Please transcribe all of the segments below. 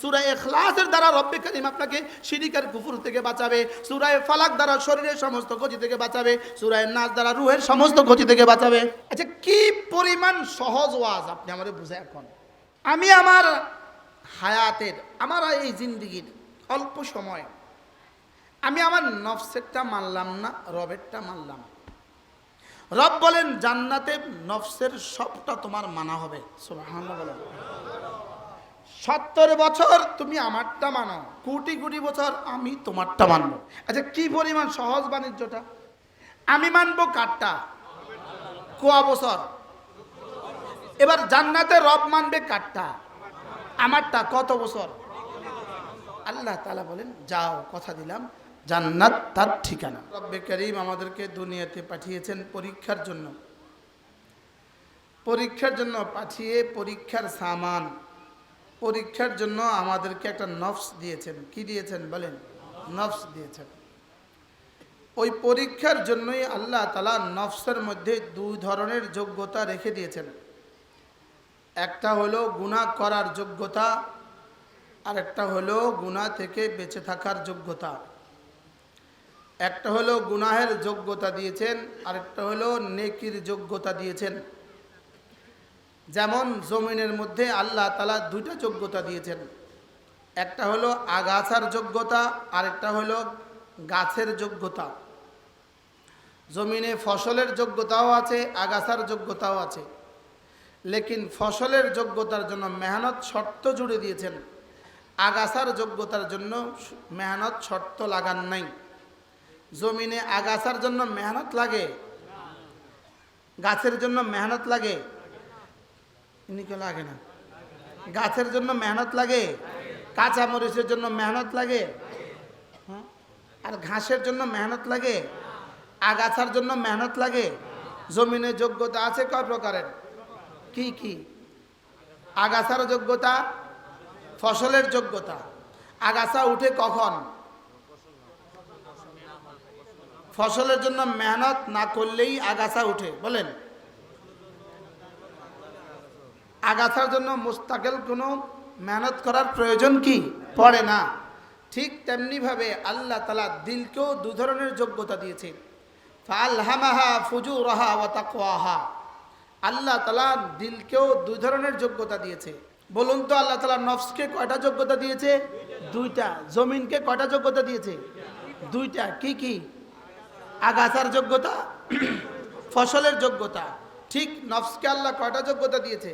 সূরা ইখলাসের দ্বারা রব্বে কারীম আপনাকে শিরক আর কুফর থেকে বাঁচাবে। সূরা ফালাক দ্বারা শরীরের সমস্ত ক্ষতি থেকে বাঁচাবে। সূরা নাস দ্বারা রূহের সমস্ত ক্ষতি থেকে বাঁচাবে। আচ্ছা, কি পরিমাণ সহজ ওয়াজ আপনি আমারে বুঝায় এখন। আমি আমার হায়াতের, আমার এই জিন্দেগির অল্প সময় আমি আমার নফসেরটা মানলাম না, রবেরটা মানলাম। রব বলেন জান্নাতে নফসের সবটা তোমার মানা হবে। সুবহানাল্লাহ বলেন। 70 বছর তুমি আমারটা মানো, কোটি কোটি বছর আমি তোমারটা মানবো। আচ্ছা, কি পরিমাণ সহজ বাণিজ্যটা। আমি মানবো কারটা? কোয়া বছর। এবার জান্নাতে রব মানবে কারটা? আমারটা। কত বছর? আল্লাহ তাআলা বলেন যাও, কথা দিলাম জান্নাত তার ঠিকানা। রব্বে কারীম আমাদেরকে দুনিয়াতে পাঠিয়েছেন পরীক্ষার জন্য। পরীক্ষার জন্য পাঠিয়ে পরীক্ষার সামান, পরীক্ষার জন্য আমাদেরকে একটা নফস দিয়েছেন। কি দিয়েছেন বলেন? নফস দিয়েছেন। ওই পরীক্ষার জন্যই আল্লাহ তাআলা নফসের মধ্যে দুই ধরনের যোগ্যতা রেখে দিয়েছেন। একটা হলো গুনাহ করার যোগ্যতা, আর একটা হলো গুনাহ থেকে বেঁচে থাকার যোগ্যতা। একটা হলো গুনাহের যোগ্যতা দিয়েছেন, আরেকটা হলো নেকির যোগ্যতা দিয়েছেন। যেমন জমিনের মধ্যে আল্লাহ তাআলা দুইটা যোগ্যতা দিয়েছেন। একটা হলো আগাছার যোগ্যতা, আরেকটা হলো গাছের যোগ্যতা। জমিনে ফসলের যোগ্যতাও আছে, আগাছার যোগ্যতাও আছে। লেকিন ফসলের যোগ্যতার জন্য মেহনত শর্ত জুড়ে দিয়েছেন, আগাছার যোগ্যতার জন্য মেহনত শর্ত লাগান নাই। জমিনে আগাছার জন্য মেহনত লাগে, গাছের জন্য মেহনত লাগে? ইনিকে লাগে না। গাছের জন্য মেহনত লাগে, কাঁচা মরিচের জন্য মেহনত লাগে, আর ঘাসের জন্য মেহনত লাগে, আগাছার জন্য মেহনত লাগে। জমিনের যোগ্যতা আছে কয় প্রকারের? কি কি? আগাছার যোগ্যতা, ফসলের যোগ্যতা। আগাছা উঠে কখন? ফসলের জন্য মেহনত না করলেই আগাছা উঠে, বলেন। আগাছার জন্য মুস্তাকিল কোনো মেহনত করার প্রয়োজন কি পড়ে না। ঠিক তেমনিভাবে আল্লাহ তাআলা দিলকেও দু ধরনের যোগ্যতা দিয়েছে। ফাআলহামাহা ফুজুরাহা ওয়া তাকওয়াহা। আল্লাহ তাআলা দিলকেও দুই ধরনের যোগ্যতা দিয়েছে। বলুন তো, আল্লাহ তাআলা নফসকে কয়টা যোগ্যতা দিয়েছে? দুইটা। জমিনকে কয়টা যোগ্যতা দিয়েছে? দুইটা। কি কি? আগাছার যোগ্যতা, ফসলের যোগ্যতা। ঠিক নফসকে আল্লাহ কয়টা যোগ্যতা দিয়েছে?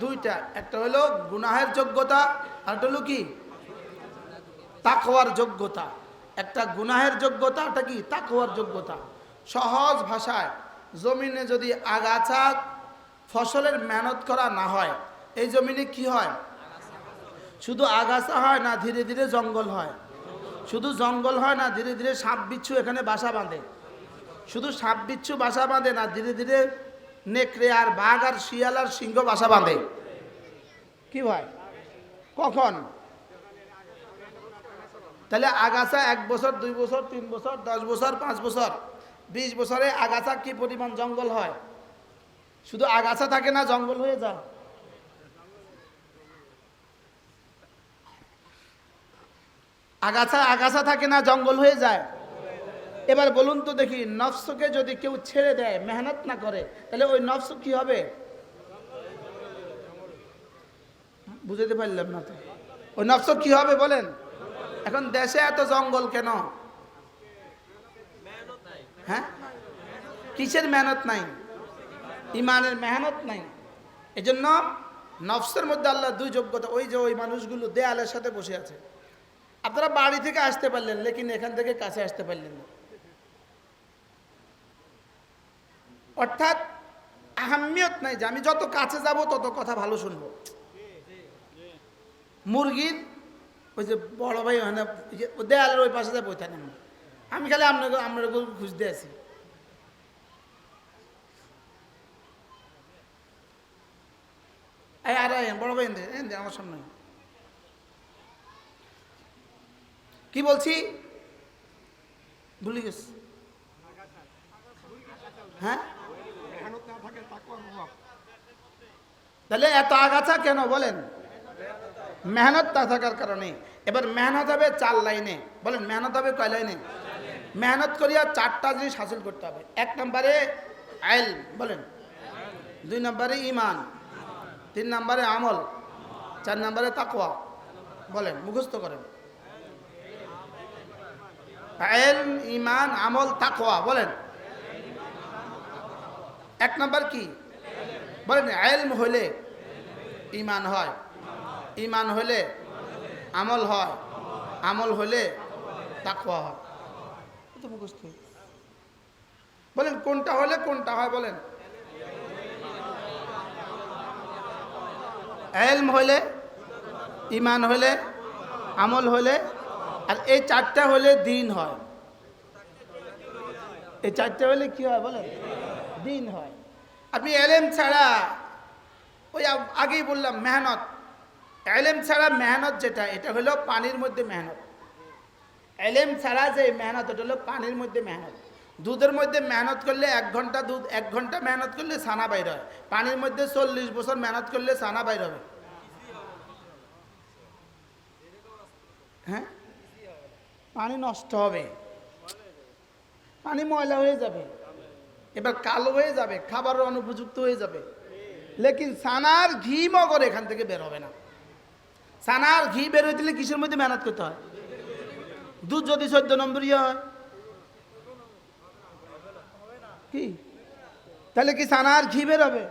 দুইটা। একটা হলো গুনাহের যোগ্যতা, আর একটা হলো কি? তাকওয়ার যোগ্যতা। একটা গুনাহের যোগ্যতা, একটা কি? তাকওয়ার যোগ্যতা। সহজ ভাষায়, জমিনে যদি আগাছা ফসলের মেহনত করা না হয়, এই জমিনে কি হয়? শুধু আগাছা হয় না, ধীরে ধীরে জঙ্গল হয়। শুধু জঙ্গল হয় না, ধীরে ধীরে সাপ বিচ্ছু এখানে বাসা বাঁধে। শুধু সাপ বিচ্ছু বাসা বাঁধে না, ধীরে ধীরে নেকড়ে আর বাঘ আর শিয়াল আর সিংহ বাসা বাঁধে। কি ভাই? কখন? তাহলে আগাছা 1 বছর, 2 বছর, 3 বছর, 10 বছর, 5 বছর, 20 বছরে আগাছা কি পরিমাণ জঙ্গল হয়? শুধু আগাছা থাকে না, জঙ্গল হয়ে যায়। আগাছা থাকে না, জঙ্গল হয়ে যায়। এবার বলুন তো দেখি, নফসকে যদি কেউ ছেড়ে দেয়, মেহনত না করে, তাহলে ওই নফস কি হবে? বুঝতে পারলাম না তো। ওই নফস কি হবে বলেন? এখন দেশে এত জঙ্গল কেন? হ্যাঁ, কিসের মেহনত নাই? ইমানের মেহনত নাই। এজন্য নফসের মধ্যে আল্লাহ দুই যোগ্যতা। ওই যে ওই মানুষগুলো দেয়ালের সাথে বসে আছে, আপনারা বাড়ি থেকে আসতে পারলেন, লেকিন এখান থেকে কাছে আসতে পারলেন না। অর্থাৎ আহাম্মিয়ত নাই যে আমি যত কাছে যাব তত কথা ভালো শুনবো। মুরগির ওই যে বড় ভাই হয় না, দেয়ালের ওই পাশে বই থাকেন, আমি খালি আমরা খুঁজতে আছি। আর বড় ভাই আমার সামনে কি বলছি ভুলে গেছি। হ্যাঁ, তাহলে এত আগাছা কেন বলেন? মেহনত না থাকার কারণে। এবার মেহনত হবে 4 লাইনে, বলেন মেহনত হবে কয় লাইনে? মেহনত করিয়া 4টা জিনিস হাসিল করতে হবে। 1 নম্বরে ইলম, বলেন। 2 নম্বরে ঈমান, 3 নম্বরে আমল, 4 নম্বরে তাকওয়া। বলেন, মুখস্থ করেন। ইলম, ঈমান, আমল, তাকওয়া। বলেন 1 নম্বর কি? বলেন ইলম হইলে ঈমান হয়, ঈমান হইলে আমল হয়, আমল হইলে তাকওয়া হয়। তো মুখস্থ। বলেন কোনটা হলে কোনটা হয়? বলেন ইলম হইলে, ঈমান হইলে, আমল হইলে, আর এই 4টা হলে দ্বীন হয়। এই 4টা হলে কি হয়? বলেন দ্বীন হয়। আপনি ইলম ছাড়া, ওই আগেই বললাম মেহনত, ইলম ছাড়া মেহনত যেটা, এটা হলো পানির মধ্যে মেহনত। ইলম ছাড়া যে মেহনত, এটা হলো পানির মধ্যে মেহনত। দুধের মধ্যে মেহনত করলে 1 ঘন্টা দুধ, 1 ঘন্টা মেহনত করলে ছানা বাইর হয়। পানির মধ্যে 40 বছর মেহনত করলে ছানা বাইর হবে। হ্যাঁ, পানি নষ্ট হবে, পানি ময়লা হয়ে যাবে, এবার কালো হয়ে যাবে, খাবারের অনুপযুক্ত হয়ে যাবে। লেকিন ছানার ঘি মগর এখান থেকে বের হবে না। ছানার ঘি বের হইতে দিলে কিসের মধ্যে মেহনত করতে হয়? দুধ যদি 14 নম্বরই হয় কি, তাহলে কি ছানার ঘি বের হবে?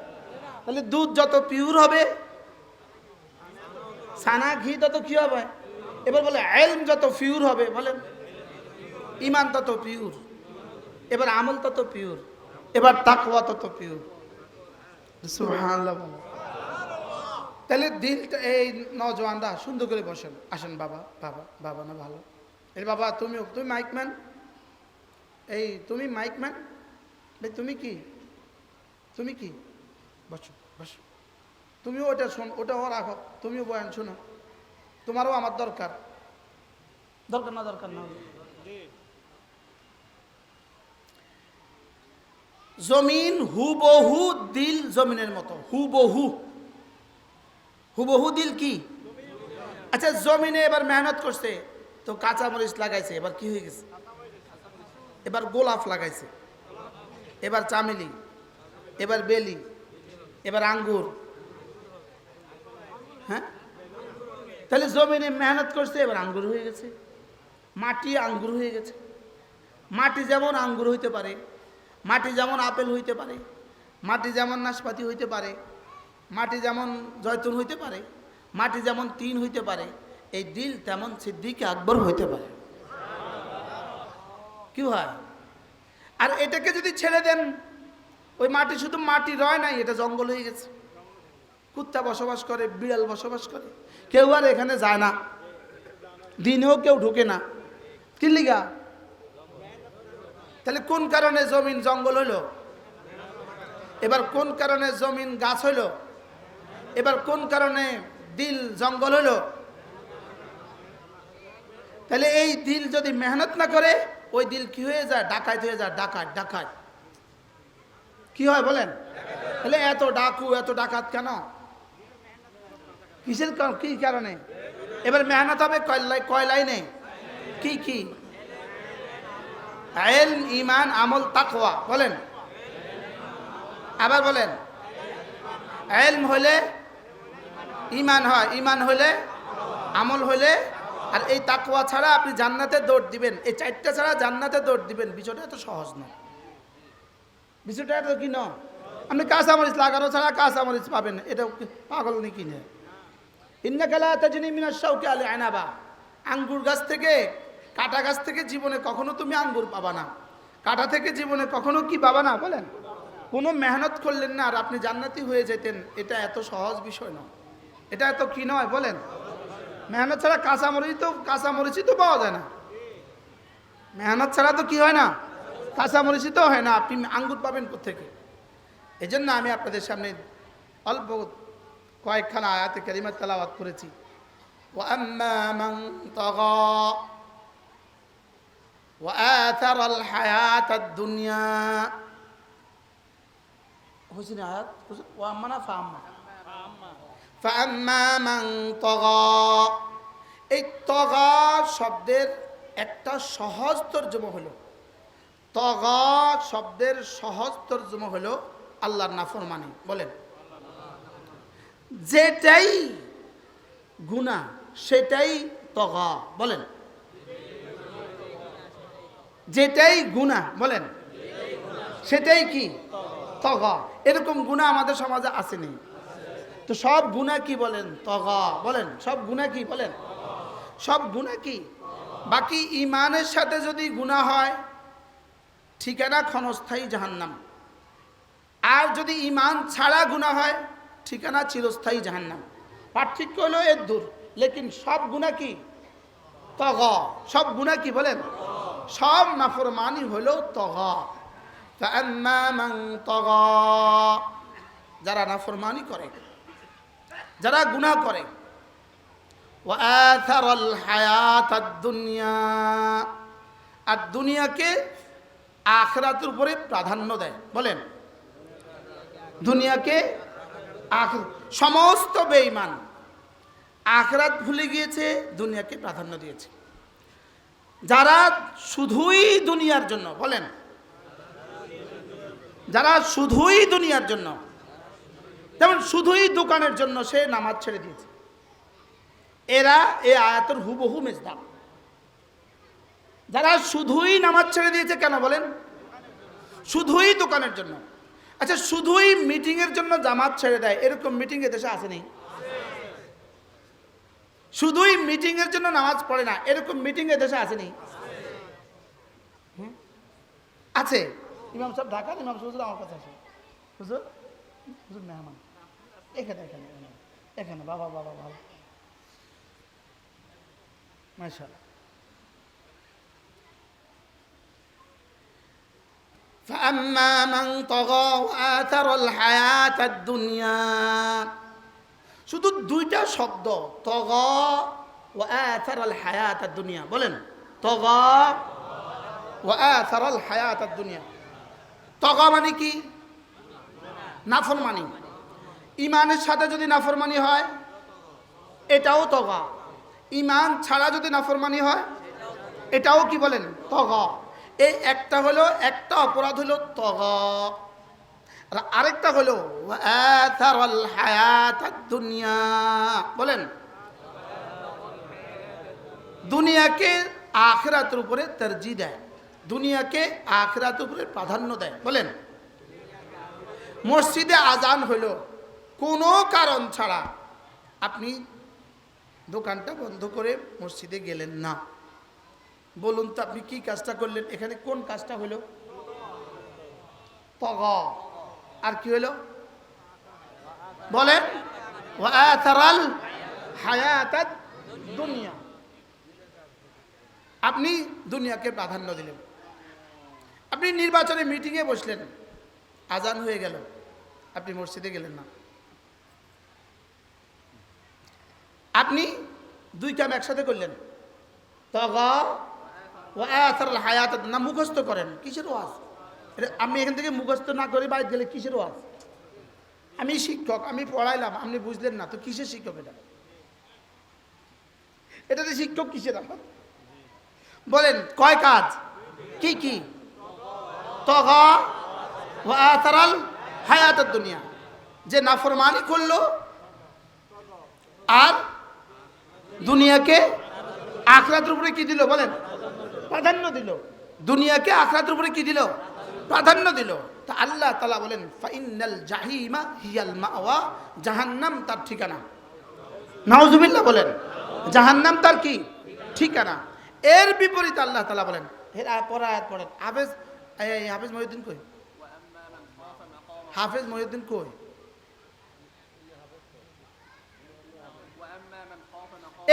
তাহলে দুধ যত পিওর হবে, ছানা ঘি তত কি হবে? এবার বলে ইলম যত পিওর হবে, বলেন ঈমান তত পিওর, এবার আমল তত পিওর, এবার তাকওয়া তত পিওর। সুবহানাল্লাহ। তাহলে দিলটা, এই নওজওয়ানরা সুন্দর করে বসেন, আসেন বাবা, বাবা, বাবা না ভালো, এই বাবা তুমি মাইকম্যান, এই তুমি মাইকম্যান, তুমি কি, তুমি কি, বসো বসো, তুমিও ওটা শোন, ওটাও রাখো, তুমিও বয়ান শোনো, তোমারও আমার দরকার, দরকার না দরকার না। জমিন হুবহু দিল জমিনের মতো, হুবহু, হুবহু দিল কি? আচ্ছা জমিনে এবার মেহনত করছে, তো কাঁচামরিচ লাগাইছে, এবার কি হয়ে গেছে? এবার গোলাপ লাগাইছে, এবার চামেলি, এবার বেলি, এবার আঙ্গুর। হ্যাঁ, তাহলে জমিনে মেহনত করছে, এবার আঙ্গুর হয়ে গেছে, মাটি আঙ্গুর হয়ে গেছে। মাটি যেমন আঙ্গুর হইতে পারে, মাটি যেমন আপেল হইতে পারে, মাটি যেমন নাশপাতি হইতে পারে, মাটি যেমন জয়তুন হইতে পারে, মাটি যেমন তিন হইতে পারে, এই দিল তেমন সিদ্দিক আকবর হইতে পারে। কি হয়? আর এটাকে যদি ছেড়ে দেন, ওই মাটি শুধু মাটি রয় নাই, এটা জঙ্গল হয়ে গেছে। কুত্তা বসবাস করে, বিড়াল বসবাস করে, কেউ আর এখানে যায় না, দিনেও কেউ ঢুকে না। কি লিগা? তাহলে কোন কারণে জমিন জঙ্গল হইল? এবার কোন কারণে জমিন গাছ হইল? এবার কোন কারণে দিল জঙ্গল হইল? তাহলে এই দিল যদি মেহনত না করে, ওই দিল কি হয়ে যায়? ডাকাত হয়ে যায়, ডাকাত, ডাকাত। কি হয় বলেন? তাহলে এত ডাকু, এত ডাকাত কেন? কিসের, কি কারণে? এবার মেহনত হবে কয় লাইনে? কি কি? ইলম, ঈমান, আমল, তাকওয়া। বলেন, আবার বলেন। ইলম হইলে ঈমান হয়, ঈমান হইলে আমল হইলে, আর এই তাকওয়া ছাড়া আপনি জান্নাতে দৌড় দিবেন। এই 4টা ছাড়া জান্নাতে দৌড় দিবেন। বিষয়টা এত সহজ নয়, বিষয়টা এত কি নয়। আপনি কাঁচামরিচ লাগানো ছাড়া কাঁচামরিচ পাবেন, এটা পাগল নাকি না? ইন্নাকা লা তাজনি মিনাশ শাওকি আল আনাবা, আঙ্গুর গাছ থেকে, কাটা গাছ থেকে জীবনে কখনো তুমি আঙ্গুর পাবা না, কাটা থেকে জীবনে কখনো কি পাবা না? বলেন, কোনো মেহনত করলেন না আর আপনি জান্নাতি হয়ে যেতেন, এটা এত সহজ বিষয় নয়, এটা এত কি নয়? বলেন, মেহনত ছাড়া কাঁচামরিচই তো পাওয়া যায় না, মেহনত ছাড়া তো কি হয় না? কাঁচামরিচই তো হয় না, আপনি আঙ্গুর পাবেন কোত্থেকে? এই জন্য আমি আপনাদের সামনে অল্প কয়েকখানা আয়াতে কারিমা তেলাওয়াত করেছি। وأما من طغى وآثر الحياة الدنيا حسن آيات وأما فأما ফাআম্মা মান তাগা, এই তগা শব্দের একটা সহজ তর্জমা হলো, তগা শব্দের সহজ তর্জমা হলো আল্লাহর নাফরমানি। বলেন, যেটাই গুনাহ সেটাই তগা। বলেন, যেটাই গুনাহ, বলেন সেটাই কি? তগা। এরকম গুনাহ আমাদের সমাজে আসেনি তো সব গুনাহ কি? বলেন তগা। বলেন সব গুনাহ কি? বলেন সব গুনাহ কি? বাকি ইমানের সাথে যদি গুনাহ হয় ঠিকানা ক্ষণস্থায়ী জাহান্নাম, আর যদি ইমান ছাড়া গুনাহ হয় ঠিকানা চিরস্থায়ী জাহান্নাম। পার্থক্য হলো এর দূর, লেকিন সব গুনাহ কি? তগা। সব গুনাহ কি? বলেন সব নাফরমানি হলো তগা। ফাআম্মা মান তাগা, যারা নাফরমানি করে, যারা গুনাহ করে, ওয়া আথারাল হায়াতাদ দুনিয়া, আর দুনিয়াকে আখিরাতের উপরে প্রাধান্য দেয়। বলেন দুনিয়াকে সমস্ত বেঈমান আখিরাত ভুলে গিয়েছে, দুনিয়াকে প্রাধান্য দিয়েছে। যারা শুধুই দুনিয়ার জন্য, বলেন যারা শুধুই দুনিয়ার জন্য, যেমন শুধুই দোকানের জন্য সে নামাজ ছেড়ে দিয়েছে, এরা এই আয়াতের হুবহু মেজদাক। যারা শুধুই নামাজ ছেড়ে দিয়েছে, কেন বলেন? শুধুই দোকানের জন্য। আচ্ছা, শুধুই মিটিংয়ের জন্য জামাত ছেড়ে দেয়, এরকম মিটিং এদেশে আসেনি? শুধুই মিটিংয়ের জন্য নামাজ পড়ে না, এরকম মিটিং এদেশে আসেনি? আছে। ইমাম সাহেব ঢাকার ইমাম হুজুর আমার কাছে আসে, হুজুর হুজুর মেহমান এখানে এখানে এখানে, বাবা বাবা ভালো, মাশাআল্লাহ। ফাআম্মা মান তাগা ওয়া আথারাল হায়াতাদ দুনিয়া, শুধু দুইটা শব্দ, তাগা ওয়া আথারাল হায়াতাদ দুনিয়া। বলেন তাগা ওয়া আথারাল হায়াতাদ দুনিয়া। তাগা মানে কি? নাফরমানি। ইমানের সাথে যদি নাফরমানি হয় এটাও তাগা, ইমান ছাড়া যদি নাফরমানি হয় এটাও কি? বলেন তাগা। এই একটা হলো, একটা অপরাধ হলো তাগা, আর আরেকটা হলো আথারাল হায়াতাদ দুনিয়া। বলেন দুনিয়াকে আখিরাতের উপরে তরজিহ দেয়, দুনিয়াকে আখিরাতের উপরে প্রাধান্য দেয়। বলেন মসজিদে আজান হলো, কোনো কারণ ছাড়া আপনি দোকানটা বন্ধ করে মসজিদে গেলেন না, বলুন তো আপনি কি কাজটা করলেন? এখানে কোন কাজটা হলো? তাগা। আর কি হলো? বলেন ওয়া আথারাল হায়াতাদ দুনিয়া। আপনি দুনিয়াকে প্রাধান্য দিলেন। আপনি নির্বাচনে মিটিংয়ে বসলেন, আজান হয়ে গেল, আপনি মসজিদে গেলেন না। আপনি দুই কাম একসাথে করলেন, তাগা ওয়া আথারাল হায়াতাদ, না মুখস্থ করেন। কিসের ওয়াজ? আমি এখান থেকে মুখস্থ না করে বাইরে গেলে কিসের ওয়াজ? আমি শিক্ষক, আমি পড়াইলাম, আপনি বুঝলেন না, তো কিসের শিক্ষক এটা? এটাতে শিক্ষক কিসের আমার? বলেন কয় কাজ? কি কি? তাগা ওয়া আথারাল হায়াতাদ দুনিয়া, যে নাফরমানি করলো আর দুনিয়াকে আখিরাতের উপরে কি দিল? বলেন প্রাধান্য দিল। দুনিয়াকে আখিরাতের উপরে কি দিল? প্রাধান্য দিল। তা আল্লাহ তাআলা বলেন ফাইনাল জাহিমা হিয়াল মাওয়া, জাহান্নাম তার ঠিকানা। নাউজুবিল্লাহ। বলেন জাহান্নাম তার কি ঠিকানা। এর বিপরীতে আল্লাহ তাআলা বলেন, এর পরে আয়াত পড়েন। হাফেজ মহিউদ্দিন কই? হাফেজ মহিউদ্দিন কই?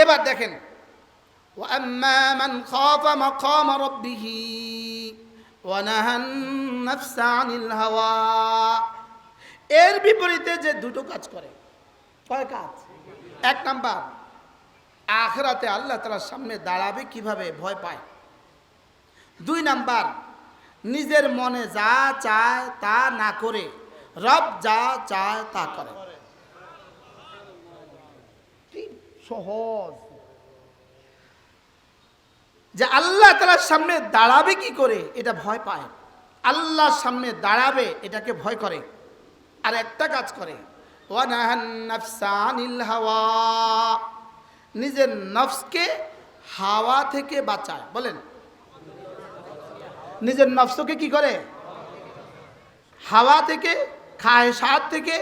এবার দেখেন ওয়াম্মা মান খাফা মাকাম রাব্বিহি ওয়া নাহান নাফসা আনিল হাওয়া। এর বিপরীতে যে দুটো কাজ করে, কয় কাজ? এক নাম্বার, আখিরাতে আল্লাহ তাআলার সামনে দাঁড়াবে কিভাবে ভয় পায়। দুই নাম্বার, নিজের মনে যা চায় তা না করে রব যা চায় তা করে। সহজ। যে আল্লাহ তাআলার সামনে দাঁড়াবে কি করে এটা ভয় পায়, আল্লাহর সামনে দাঁড়াবে এটাকে ভয় করে। আর একটা কাজ করে, ওয়ানাহান নাফসা আনিল হাওয়া, নিজের নফসকে হাওয়া থেকে বাঁচায়। বলেন, নিজের নফসকে কি করে? হাওয়া থেকে, খায়সাত থেকে,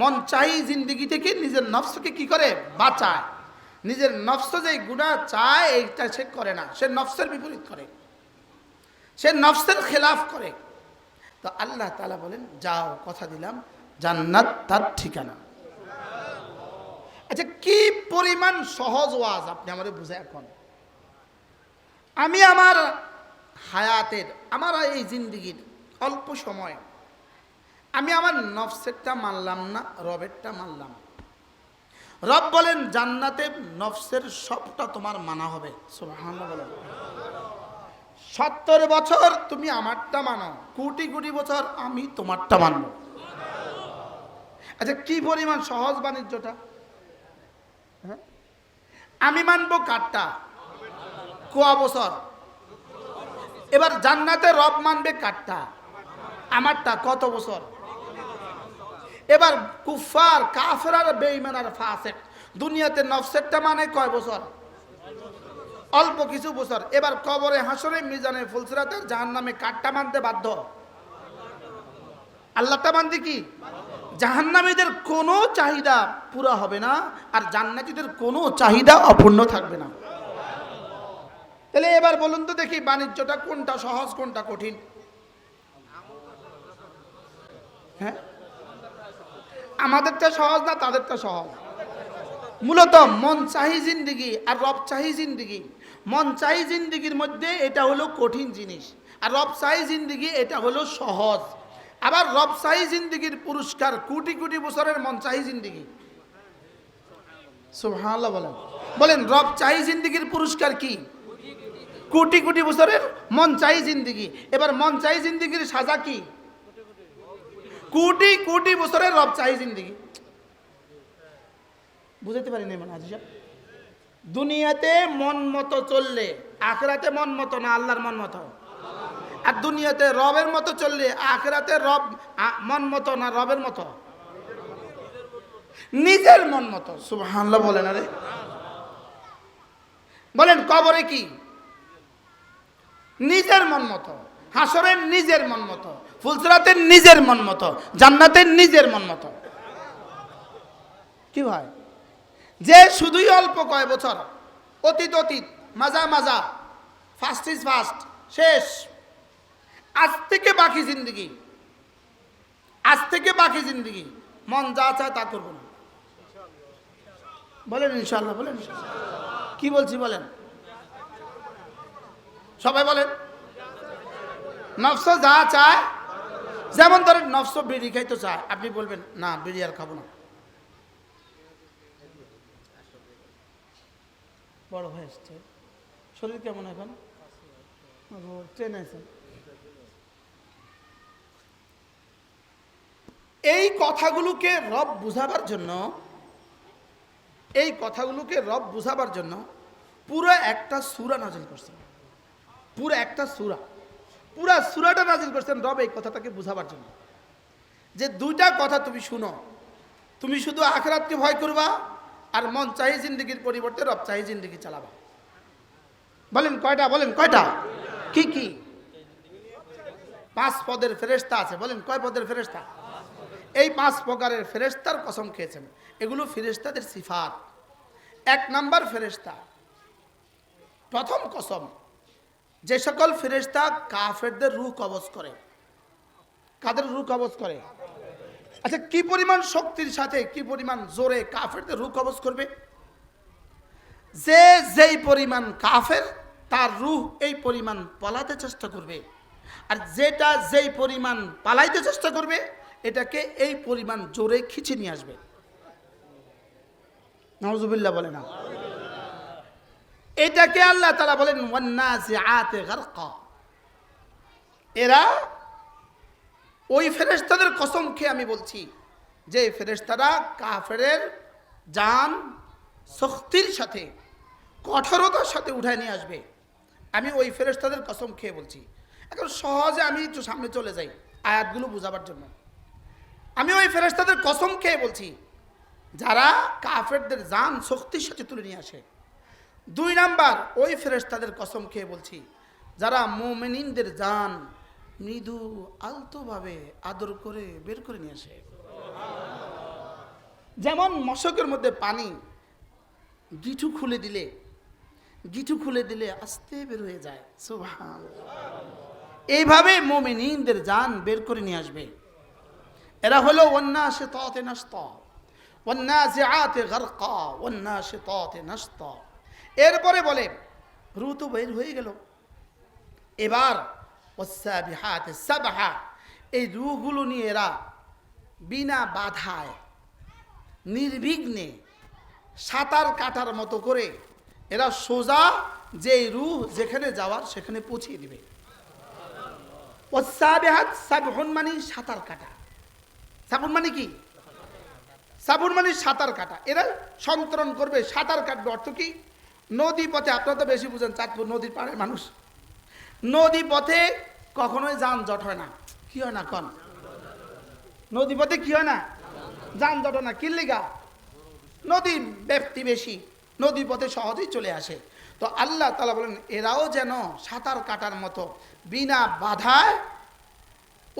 মন চাই জিন্দিগি থেকে নিজের নফসকে কি করে? বাঁচায়। নিজের নফস যে গুনাহ চায় এইটা সে করে না, সে নফসের বিপরীত করে, সে নফসের খেলাফ করে। তো আল্লাহ তাআলা বলেন, যাও, কথা দিলাম জান্নাত তার ঠিকানা। আচ্ছা, কি পরিমাণ সহজ ওয়াজ আপনি আমাদের বুঝে। এখন আমি আমার হায়াতের, আমার এই জিন্দিগির অল্প সময় আমি আমার নফসেরটা মানলাম না, রবেরটা মানলাম। রব বলেন জান্নাতে নফসের সবটা তোমার মানা হবে। সুবহানাল্লাহ বলেন। 70 বছর তুমি আমারটা মানো, কোটি কোটি বছর আমি তোমারটা মানব। আচ্ছা, কি পরিমাণ সহজ বাণিজ্যটা। হ্যাঁ, আমি মানবো কারটা? কোয়া বছর। এবার জান্নাতে রব মানবে কারটা? আমারটা। কত বছর? এবার কুফার, কাফের আর বেঈমান আর ফাসিক দুনিয়াতে নফসেরটা মানে কয় বছর? অল্প কিছু বছর। এবার কবরে, হাসরে, মিজানে, ফুলসিরাতে, জাহান্নামে কারটা মানতে বাধ্য? আল্লাহটা মানতে কি? জাহান্নামীদের কোনো চাহিদা পুরা হবে না, আর জান্নাতীদের কোনো চাহিদা অপূর্ণ থাকবে না। তাহলে এবার বলুন তো দেখি, বাণিজ্যটা কোনটা সহজ, কোনটা কঠিন? হ্যাঁ, আমাদেরটা সহজ না তাদেরটা সহজ? মূলত মন চাহি জিন্দিগি আর রব চাহি জিন্দিগি। মন চাহি জিন্দিগির মধ্যে এটা হলো কঠিন জিনিস, আর রব চাহি জিন্দিগি এটা হলো সহজ। আবার রব চাহি জিন্দিগির পুরস্কার কোটি কোটি বছরের মন চাহি জিন্দিগি। সুবহানাল্লাহ বলেন। বলেন, রব চাহি জিন্দিগির পুরস্কার কি? কোটি কোটি বছরের মন চাহি জিন্দিগি। এবার মন চাহি জিন্দিগির সাজা কি? কোটি কোটি বছরের রব চাহি জিন্দিগি। বুঝতে পারিনি মানে আজি সাহেব? দুনিয়াতে মন মতো চললে আখিরাতে মন মতো না, আল্লাহর মন মতো। আর দুনিয়াতে রবের মতো চললে আখিরাতে রব মন মতো না, রবের মতো, নিজের মন মতো। সুবহানাল্লাহ বলেন। আরে বলেন, কবরে কি? নিজের মন মতো। হাসরের নিজের মন মতো। ফুলসিরাতের নিজের মন মতো। জান্নাতের নিজের মন মতো। কি ভাই? যে শুধুই অল্প কয় বছর, অতীত অতীত, মাজা মাজা, ফার্স্ট ইজ ফার্স্ট, শেষ। আজ থেকে বাকি জিন্দিগি, আজ থেকে বাকি জিন্দিগি মন যা চায় তা করবো না। বলেন ইনশাআল্লাহ। বলেন কি বলছি বলেন, সবাই বলেন। নফস যা চায়, যেমন ধরেন নফস বিড়ি খাইতে চায়, আপনি বলবেন না বিড়ি আর খাবো না, বড় হয়ে এসছে, শরীর কেমন এখন, ট্রেন আছে। এই কথাগুলোকে রব বুঝাবার জন্য, এই কথাগুলোকে রব বুঝাবার জন্য পুরো একটা সূরা নাজিল করছেন। পুরো একটা সূরা, পুরা সূরাটা নাজিল করছেন রব এই কথাটাকে বুঝাবার জন্য। যে দুইটা কথা তুমি শুনো, তুমি শুধু আখিরাতকে ভয় করবা, আর মন চাহি জিন্দেগির পরিবর্তে রব চাহি জিন্দেগি চালাবা। বলেন কয়টা? বলেন কয়টা? কি কি? 5 পদের ফেরেশতা আছে। বলেন কয় পদের ফেরেশতা? এই 5 প্রকারের ফেরেশতার কসম খেয়েছেন। এগুলো ফেরেশতাদের সিফাত। 1 নাম্বার ফেরেশতা, প্রথম কসম, যে সকল ফেরেশতা কাফেরদের রূহ কবজ করে। কাদের রূহ কবজ করে? আচ্ছা, কি পরিমাণ শক্তির সাথে, কি পরিমাণ জোরে কাফেরদের রূহ কবজ করবে? যে যেই পরিমাণ কাফের, তার রূহ এই পরিমাণ পালাতে চেষ্টা করবে, আর যেটা যেই পরিমাণ পালাইতে চেষ্টা করবে এটাকে এই পরিমাণ জোরে খিচে নিয়ে আসবে। নাউজুবিল্লাহ বলে না। এটাকে আল্লাহ তাআলা বলেন ওয়ান্নাজিআতে গারকা। এরা ওই ফেরেশতাদের কসম খেয়ে আমি বলছি যে ফেরেশতারা কাফেরের জান শক্তির সাথে কঠোরতার সাথে উঠায় নিয়ে আসবে। আমি ওই ফেরেশতাদের কসম খেয়ে বলছি। এখন সহজে আমি একটু সামনে চলে যাই আয়াতগুলো বোঝাবার জন্য। আমি ওই ফেরেশতাদের কসম খেয়ে বলছি যারা কাফেরদের জান শক্তির সাথে তুলে নিয়ে আসে। 2 নাম্বার, ওই ফেরেশতাদের কসম খেয়ে বলছি যারা মুমিনদের জান মৃদু আলতোভাবে আদর করে বের করে নিয়ে আসে। যেমন মশকের মধ্যে পানি গিঠু খুলে দিলে আস্তে বের হয়ে যায়, সুবহানাল্লাহ। এইভাবে মুমিনদের জান বের করে নিয়ে আসবে। এরা হলো ওয়ান্নাশিতাতে নাশতা ওয়ান্নাজিআতে গারকা ওয়ান্নাশিতাতে নাশতা। এরপরে বলে রু তো বের হয়ে গেল, এবার ওয়াসসাবিহাতে সাবহা, এই রুগুলো নিয়ে এরা বিনা বাধায় নির্বিঘ্নে সাঁতার কাটার মতো করে এরা সোজা যে রূহ যেখানে যাওয়ার সেখানে পৌঁছিয়ে দিবে। ওয়াসসাবিহাত সাবহুন মানে সাঁতার কাটা। সাবুন মানে কি? সাবুন মানে সাঁতার কাটা। এরা সন্তরণ করবে, সাঁতার কাটবে। অর্থ কি? নদী পথে, আপনারা তো বেশি বুঝেন, চাঁদপুর নদীর পাড়ের মানুষ। নদী পথে কখনোই যানজট হয় না। কি হয় না? কন নদী পথে কি হয় না? যানজট হয় না। কি লিগা? নদীর ব্যাপ্তি বেশি, নদী পথে সহজেই চলে আসে। তো আল্লাহ তাআলা বলেন এরাও যেন সাঁতার কাটার মতো বিনা বাধায়,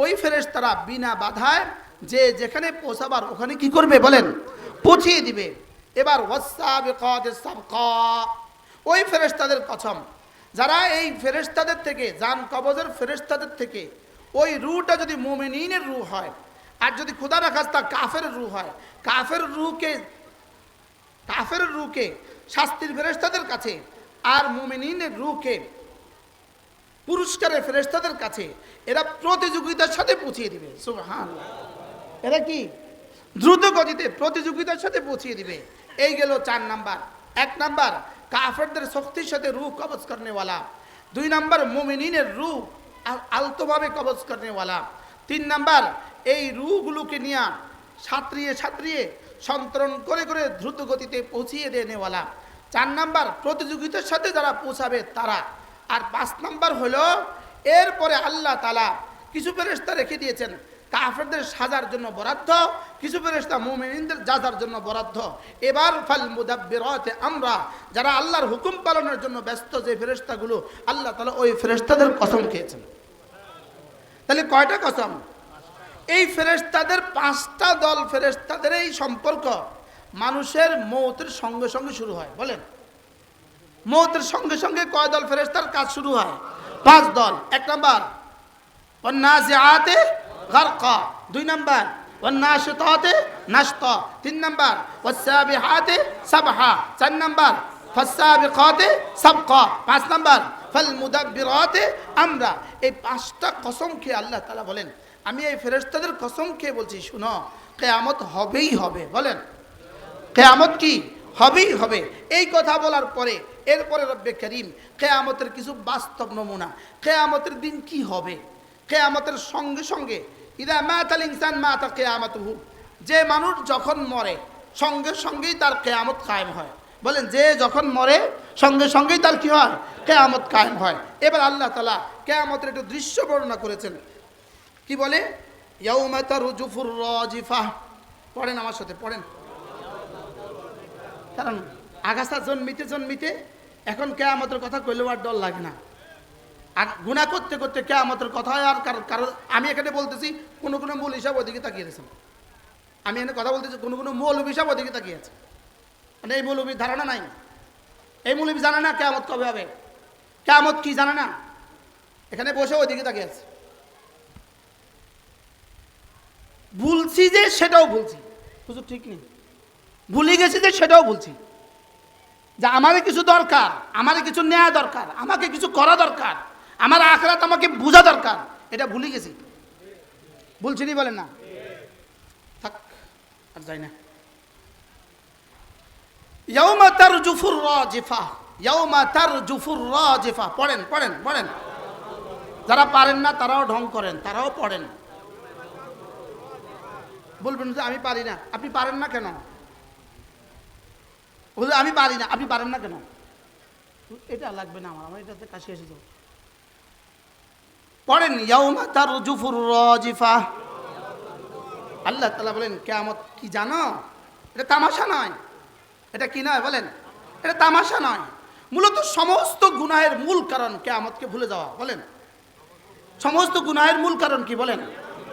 ওই ফেরেশতারা বিনা বাধায় যে যেখানে পৌঁছাবার ওখানে কি করবে বলেন? পৌঁছিয়ে দিবে। এবার ওয়াসসাবিকাতে সাবকা, ওই ফেরেশতাদের কসম যারা এই ফেরেশতাদের থেকে, জান কবজের ফেরেশতাদের থেকে ওই রূহটা যদি মুমিনের রূহ হয়, আর যদি খোদা না খাস্তা কাফের রূহ হয়, কাফের রূহকে শাস্তির ফেরেশতাদের কাছে, আর মুমিনের রূহকে পুরস্কারের ফেরেশতাদের কাছে এরা প্রতিযোগিতার সাথে পৌঁছিয়ে দিবে। সুবহানাল্লাহ। এরা কি দ্রুত গতিতে প্রতিযোগিতার সাথে পৌঁছিয়ে দিবে। এই গেল 4 নাম্বার। 1 নাম্বার কাফেরদের শক্তির সাথে রূহ কবজ করনেওয়ালা। 2 নাম্বার মুমিনের রূহ আলতোভাবে কবজ করনেওয়ালা। 3 নাম্বার এই রূহগুলোকে নিয়ে সাঁতরিয়ে সন্তরণ করে করে দ্রুত গতিতে পৌঁছিয়ে দেনেওয়ালা। 4 নাম্বার প্রতিযোগিতার সাথে যারা পৌঁছাবে তারা। আর 5 নাম্বার হলো এরপরে আল্লাহ তাআলা কিছু ফেরেশতা রেখে দিয়েছেন কাফেরদের সাজার জন্য বরাদ্দ, কিছু ফেরেশতা মুমিনদের জাজার জন্য বরাদ্দ। এবার ফাল মুদাব্বিরাতে আমরা, যারা আল্লাহর হুকুম পালনের জন্য ব্যস্ত যে ফেরেশতাগুলো, আল্লাহ তাআলা ওই ফেরেশতাদের কসম খেয়েছেন। তাহলে কয়টা কসম? এই ফেরেশতাদের 5টা দল ফেরেশতাদের এই সম্পর্ক মানুষের মৌতের সঙ্গে সঙ্গে শুরু হয়। বলেন মৌতের সঙ্গে সঙ্গে কয় দল ফেরেশতার কাজ শুরু হয়? 5 দল। 1 নাম্বার ওয়ান্নাজিআতে গারকা, 2 নাম্বার ওয়ান্নাশিতাতে নাশতা, 3 নাম্বার ওয়াসসাবিহাতে সাবহা, 4 নাম্বার ফাসসাবিকাতে সাবকা, 5 নাম্বার ফাল মুদাব্বিরাতে আমরা। এই 5টা কসম খেয়ে আল্লাহ তাআলা বলেন আমি এই ফেরেশতাদের কসম খেয়ে বলছি, শুনো কিয়ামত হবেই হবে। বলেন কিয়ামত কি? হবেই হবে। এই কথা বলার পরে এরপরে রব্বে করিম কিয়ামতের কিছু বাস্তব নমুনা, কিয়ামতের দিন কি হবে, কিয়ামতের সঙ্গে সঙ্গে ইদা মাতাল ইনসান মাতা কিয়ামাতুহু, যে মানুষ যখন মরে সঙ্গে সঙ্গেই তার কিয়ামত কায়েম হয়। বলেন যে যখন মরে সঙ্গে সঙ্গেই তার কি হয়? কিয়ামত কায়েম হয়। এবার আল্লাহ তাআলা কিয়ামতের একটু দৃশ্য বর্ণনা করেছেন। কি বলে? ইয়াউমা তারজুফুর রাজিফা। পড়েন আমার সাথে, পড়েন। কারণ আগাছা জন্মিতে এখন কিয়ামতের কথা কইলেও আর ডর লাগে না। আর গুনাহ করতে করতে কিয়ামতের কথা হয়। আর কারণ আমি এখানে বলতেছি, কোনো মৌলবী সাহেব ওদিকে তাকিয়ে রয়েছেন। আমি এখানে কথা বলতেছি, কোনো মৌলবী সাহেব ওদিকে তাকিয়ে আছে। মানে এই মৌলবীর ধারণা নাই, এই মৌলবী জানে না কিয়ামত কবে হবে, কিয়ামত কি জানে না, এখানে বসে ওইদিকে তাকিয়ে আছে। ভুলছি যে সেটাও বলছি, হুজুর ঠিক নেই, ভুলে গেছি যে সেটাও বলছি, যে আমার কিছু দরকার, আমার কিছু নেওয়া দরকার, আমাকে কিছু করা দরকার, আমার আখিরাত আমাকে বোঝা দরকার, এটা ভুলে গেছি। বলছি নি? বলেন না? থাক আর যাই না। ইয়াউমা তারজুফুর রাজিফা, ইয়াউমা তারজুফুর রাজিফা। পড়েন পড়েন পড়েন। যারা পারেন না তারাও ঢং করেন, তারাও পড়েন। বলবেন যে আমি পারি না। আপনি পারেন না কেন? বলে আমি পারি না। আপনি পারেন না কেন? এটা লাগবে না আমার, এটাতে কাশি এসে যাবে। পড়েন ইয়াউমা তারজুফুর রাজিফা। আল্লাহ তাআলা বলেন কিয়ামত কি জানো? এটা তামাশা নয়। এটা কি নয় বলেন? এটা তামাশা নয়। মূলত সমস্ত গুনাহের মূল কারণ কিয়ামতকে ভুলে যাওয়া। বলেন সমস্ত গুনাহের মূল কারণ কি বলেন?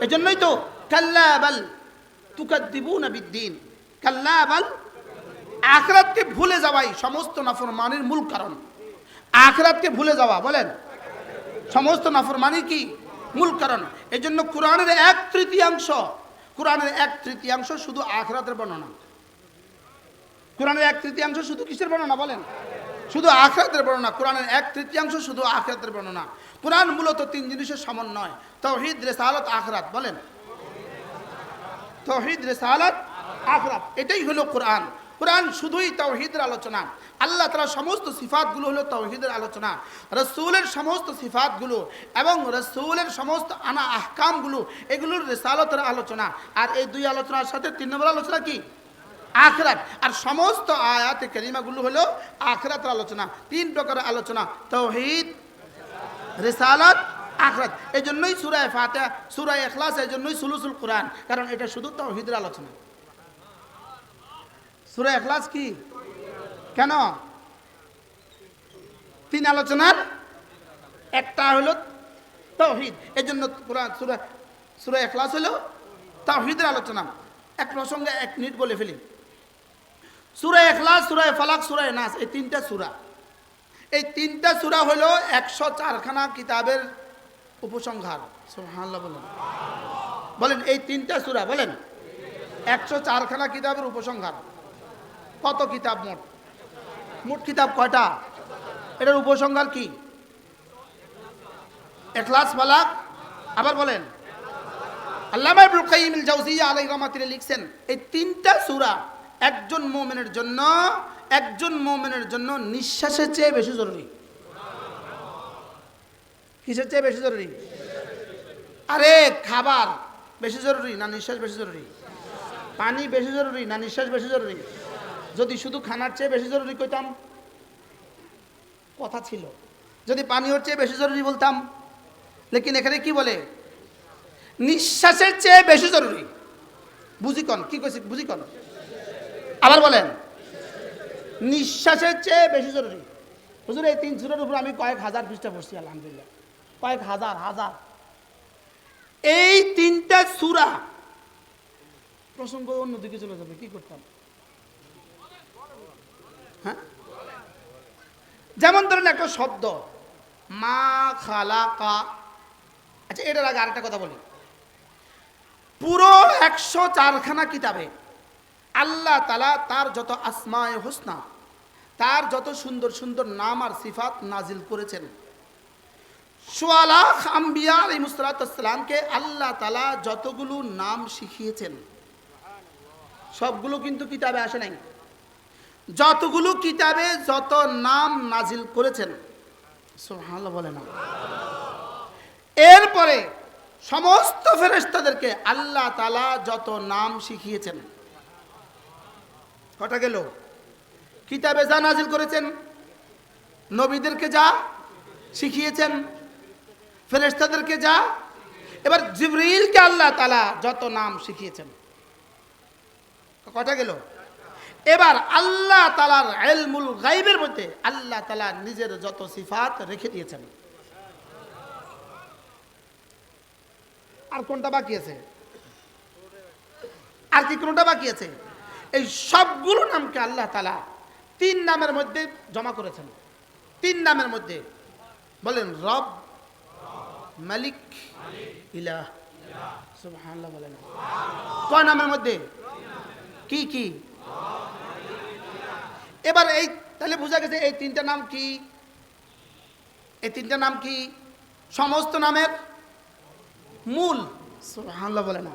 এজন্যই তো কাল্লা বাল তুকাদ্দিবুনা বিদ্দিন, কাল্লা বাল, আখিরাতকে ভুলে যাওয়াই সমস্ত নাফরমানির মূল কারণ। আখিরাতকে ভুলে যাওয়া বলেন সমস্ত নাফরমানির কি মূল কারণ। এজন্য কোরআনের 1/3 শুধু আখিরাতের বর্ণনা। কোরআনের 1/3 শুধু কিসের বর্ণনা বলেন? শুধু আখিরাতের বর্ণনা। কোরআনের 1/3 শুধু আখিরাতের বর্ণনা। কোরআন মূলত 3 জিনিসের সমন্বয়, তাওহীদ, রিসালাত, আখিরাত। বলেন তাওহীদ, রিসালাত, আখিরাত, এটাই হলো কোরআন। কোরআন শুধুই তাওহীদের আলোচনা। আল্লাহ তাআলার সমস্ত সিফাতগুলো হলো তাওহীদের আলোচনা। রাসূলের সমস্ত সিফাতগুলো এবং রাসূলের সমস্ত আহকামগুলো এগুলোর রিসালাতের আলোচনা। আর এই দুই আলোচনার সাথে 3 নম্বর আলোচনা কি? আখিরাত। আর সমস্ত আয়াতে কারিমাগুলো হলো আখিরাতের আলোচনা। 3 প্রকারের আলোচনা, তাওহীদ, রিসালাত, আখিরাত। এই জন্যই সূরা ফাতিহা, সূরা ইখলাস এই জন্যই সুলুসুল কোরআন, কারণ এটা শুধু তাওহীদের আলোচনা। সূরা ইখলাস কি কেন? 3 আলোচনার একটা হলো তাওহীদ। এই জন্য কোরআন সূরা ইখলাস হলো তাওহীদের আলোচনা। এক প্রসঙ্গে 1 মিনিট বলে ফেলি। সূরা ইখলাস, সূরা ফালাক, সূরা নাস, এই 3টা সূরা, এই 3টা সূরা হলো 104খানা কিতাবের উপসংহার। সুবহানাল্লাহ বলেন। বলেন এই 3টা সূরা বলেন 104খানা কিতাবের উপসংহার। কত কিতাব মোট? মোট কিতাব কয়টা? এটার উপসংহার কি? ইখলাস, ফালাক, আবার বলেন। আল্লামা ইবনুল কাইয়িম আল জাওজিয়্যা আলাইহি রাহমাতুল্লাহ লিখছেন এই 3টা সূরা একজন মুমিনের জন্য নিঃশ্বাসের চেয়ে বেশি জরুরি। কিসের চেয়ে বেশি জরুরি? আরে খাবার বেশি জরুরি না নিঃশ্বাস বেশি জরুরি? পানি বেশি জরুরি না নিঃশ্বাস বেশি জরুরি? যদি শুধু খানার চেয়ে বেশি জরুরি কইতাম কথা ছিল, যদি পানির চেয়ে বেশি জরুরি বলতাম। লেকিন এখানে কি বলে? নিঃশ্বাসের চেয়ে বেশি জরুরি। বুঝি কন কি কইছি? বুঝি কন আবার বলেন। নিঃশ্বাসের চেয়ে বেশি জরুরি। হুজুর এই 3 সূরার উপর আমি কয়েক হাজার পৃষ্ঠা পড়ছি, আলহামদুলিল্লাহ, কয়েক হাজার। এই 3টা সূরা প্রসঙ্গ অন্যদিকে চলে যাবে, কি করতাম? হ্যাঁ, যেমন ধরেন একটা শব্দ মা খালাকা। আচ্ছা, এটার আগে আরেকটা কথা বলি। পুরো 104খানা কিতাবে আল্লাহ তাআলা তার যত আসমায়ে হুসনা, তার যত সুন্দর সুন্দর নাম আর সিফাত নাজিল করেছেন, সোয়া লাখ আম্বিয়া আলাইহিস সালামকে আল্লাহ তাআলা যতগুলো নাম শিখিয়েছেন সবগুলো কিন্তু কিতাবে আসে নাই। যতগুলো কিতাবে যত নাম নাজিল করেছেন, সুবহানাল্লাহ বলে না, এরপরে সমস্ত ফেরেশতাদেরকে আল্লাহ তাআলা যত নাম শিখিয়েছেন, কটা গেল? কিতাবে যা নাজিল করেছেন, নবীদেরকে যা শিখিয়েছেন, ফেরেশতাদেরকে যা, এবার জিবরিলকে আল্লাহ তাআলা যত নাম শিখিয়েছেন, কটা গেল? এবার আল্লাহ তাআলার ইলমুল গায়বের মধ্যে আল্লাহ তাআলা নিজের যত সিফাত রেখে দিয়েছেন, আর কোনটা বাকি আছে? আর কি কোনটা বাকি আছে? এই সবগুলো নামকে আল্লাহ তাআলা 3 নামের মধ্যে জমা করেছেন। 3 নামের মধ্যে বলেন রব, মালিক, ইলাহ। সুবহানাল্লাহ বলেন। কয় নামের মধ্যে? কি কি? এবার এই তাহলে বোঝা গেছে এই 3টা নাম কি? এই 3টা নাম কি? সমস্ত নামের মূল। সুবহানাল্লাহ বলেন।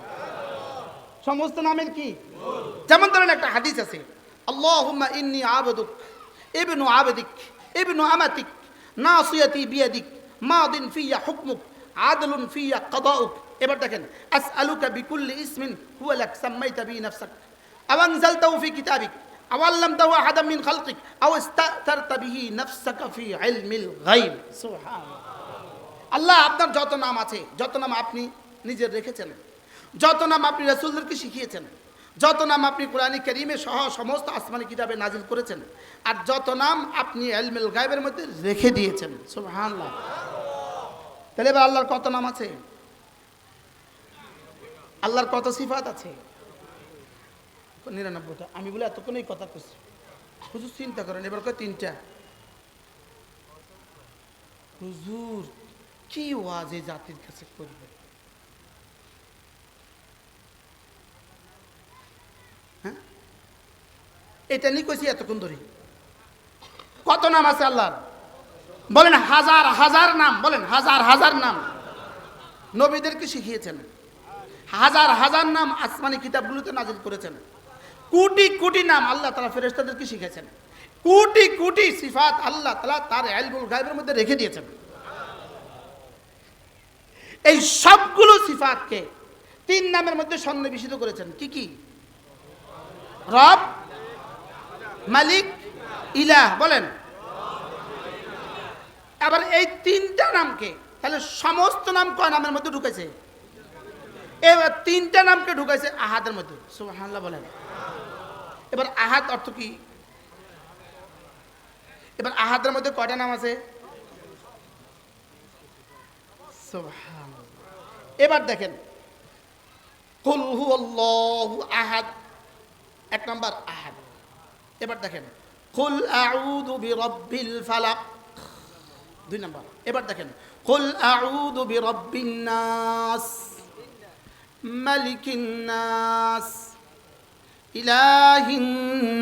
সমস্ত নামের কি? যেমন ধরেন একটা হাদিস আছে, আল্লাহুম্মা ইন্নী আবদুক ইবনু আবদিক ইবনু আমাতিক নাসিয়াতি বিয়াদিক মাদিন ফিয়া হুকমুক আদলুন ফিয়া কাদাউক। এবার দেখেন, আসআলুকা বিকুল্লি ইসমিন হুয়া লাক সাম্মাইতা বি নাফসাক আও আনজালতাহু ফি কিতাবিক আও আল্লামতাহু আহাদাম মিন খালকিক আও ইস্তাতারতা বিহি নাফসাকা ফি ইলমিল গায়ব। সুবহানাল্লাহ। আল্লাহ আপনার যত নাম আছে, যত নাম আপনি নিজে রেখেছেন, যত নাম আপনি রাসূলদেরকে শিখিয়েছেন, যত নাম আপনি কোরআনে কারীমে সহ সমস্ত আসমানি কিতাবে নাজিল করেছেন, আর যত নাম আপনি ইলমুল গায়বের মধ্যে রেখে দিয়েছেন। সুবহানাল্লাহ। তাহলে এবার আল্লাহর কত নাম আছে? আল্লাহর কত সিফাত আছে? 99টা। আমি বলে এতক্ষণ এই কথা করছি, হুজুর চিন্তা করেন, এবার কয় 3টা। হুজুর কি ওয়াজ এই জাতির কাছে করবে? হ্যাঁ, এটা নিয়ে কইছি এতক্ষণ ধরে। কত নাম আছে আল্লাহর? বলেন হাজার হাজার নাম, বলেন হাজার হাজার নাম নবীদেরকে শিখিয়েছেন, হাজার হাজার নাম আসমানি কিতাবগুলোতে নাজিল করেছেন, কোটি কোটি নাম আল্লাহ তাআলা ফেরেশতাদেরকে শিখেছেন, কোটি কোটি সিফাত আল্লাহ তাআলা তার ইলমুল গায়বের মধ্যে রেখে দিয়েছেন। এই সবগুলো সিফাতকে 3 নামের মধ্যে সন্নিবেশিত করেছেন। কি কি? রব, মালিক, ইলাহ। বলেন আবার এই 3টা নামকে তাহলে সমস্ত নাম কয় নামের মধ্যে ঢুকেছে? এবার 3টা নামকে ঢুকাইছে আহাদের মধ্যে। সুবহানাল্লাহ বলেন। এবার আহাদ অর্থ কি? এবার আহাদের মধ্যে কয়টা নাম আছে? সুবহানাল্লাহ। এবার দেখেন, কুল হুয়াল্লাহু আহাদ, 1 নাম্বার আহাদ। এবার দেখেন, কুল আউযু বিরাব্বিল ফালাক, 2 নাম্বার। এবার দেখেন, কুল আউযু বিরাব্বিন নাস, মালিকিন নাস, ইলাহিন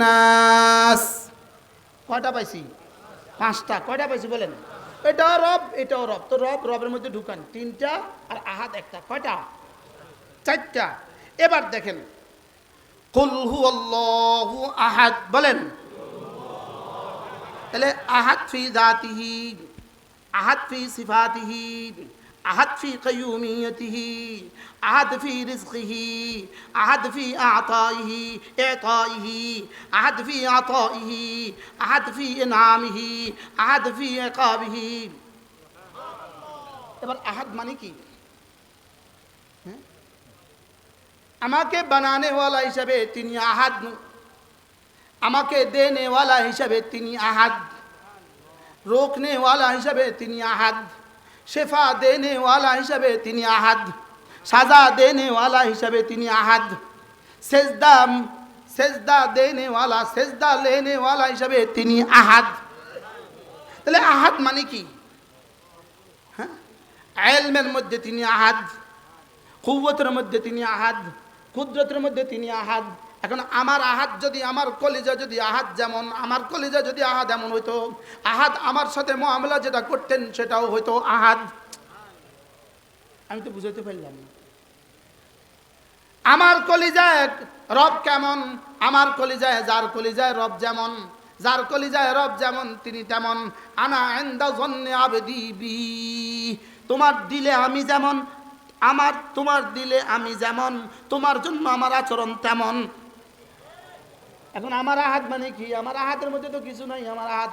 নাস। কয়টা পাইছি? 5টা। কয়টা পাইছি বলেন? এটাও রব, এটাও রব। তো রব রবের মধ্যে ঢুকান 3টা, আর আহাদ 1টা। কয়টা? 4টা। এবার দেখেন, কুল হুয়াল্লাহু আহাদ। বলেন তাহলে আহাদ ফি যাতিহি, আহাদ ফি সিফাতিহি, আহাদ ফি কাইয়ুমিয়তিহি, আহাদ ফি রিজকিহি, আহাদ ফি আতাইহি ইতাইহি, আহাদ ফি আতাইহি, আহাদ ফি ইনআমিহি, আহাদ ফি ইকাবিহি। এবার আহাদ মানে কি? আমাকে বানানে ওয়ালা হিসাবে তিনি আহাদ, আমাকে দেনে ওয়ালা হিসাবে তিনি আহাদ, रोकने वाला हिसाबे तिनी आहद, शेफा देने वाला हिसाबे तिनी आहद, सजा देने वाला हिसाबे तिनी आहद, सेजदा सेजदा देने वाला सेजदा लेने वाला हिसाबे तिनी आहद। তাহলে আহাদ মানে কি? হ্যাঁ, ইলমের মধ্যে তিনি আহাদ, কুওয়াতের মধ্যে তিনি আহাদ, কুদরতের মধ্যে তিনি আহাদ। এখন আমার আহাদ যদি, আমার কলিজা যদি আহাদ যেমন, আমার কলিজা যদি আহাদ এমন হইতো, আহাদ আমার সাথে মুআমালা যেটা করতেন সেটাও হইতো আহাদ। আমি তো বুঝাইতে পারলাম না। আমার কলিজায় রব কেমন? আমার কলিজায়, যার কলিজায় রব যেমন, যার কলিজায় রব যেমন তিনি তেমন। আনা ইনদা যন্নি আবদি বি, তোমার দিলে আমি যেমন, আমার তোমার দিলে আমি যেমন, তোমার জন্য আমার আচরণ তেমন। এখন আমার আহাদ মানে কি? আমার আহাদের মধ্যে তো কিছু নাই। আমার আহাদ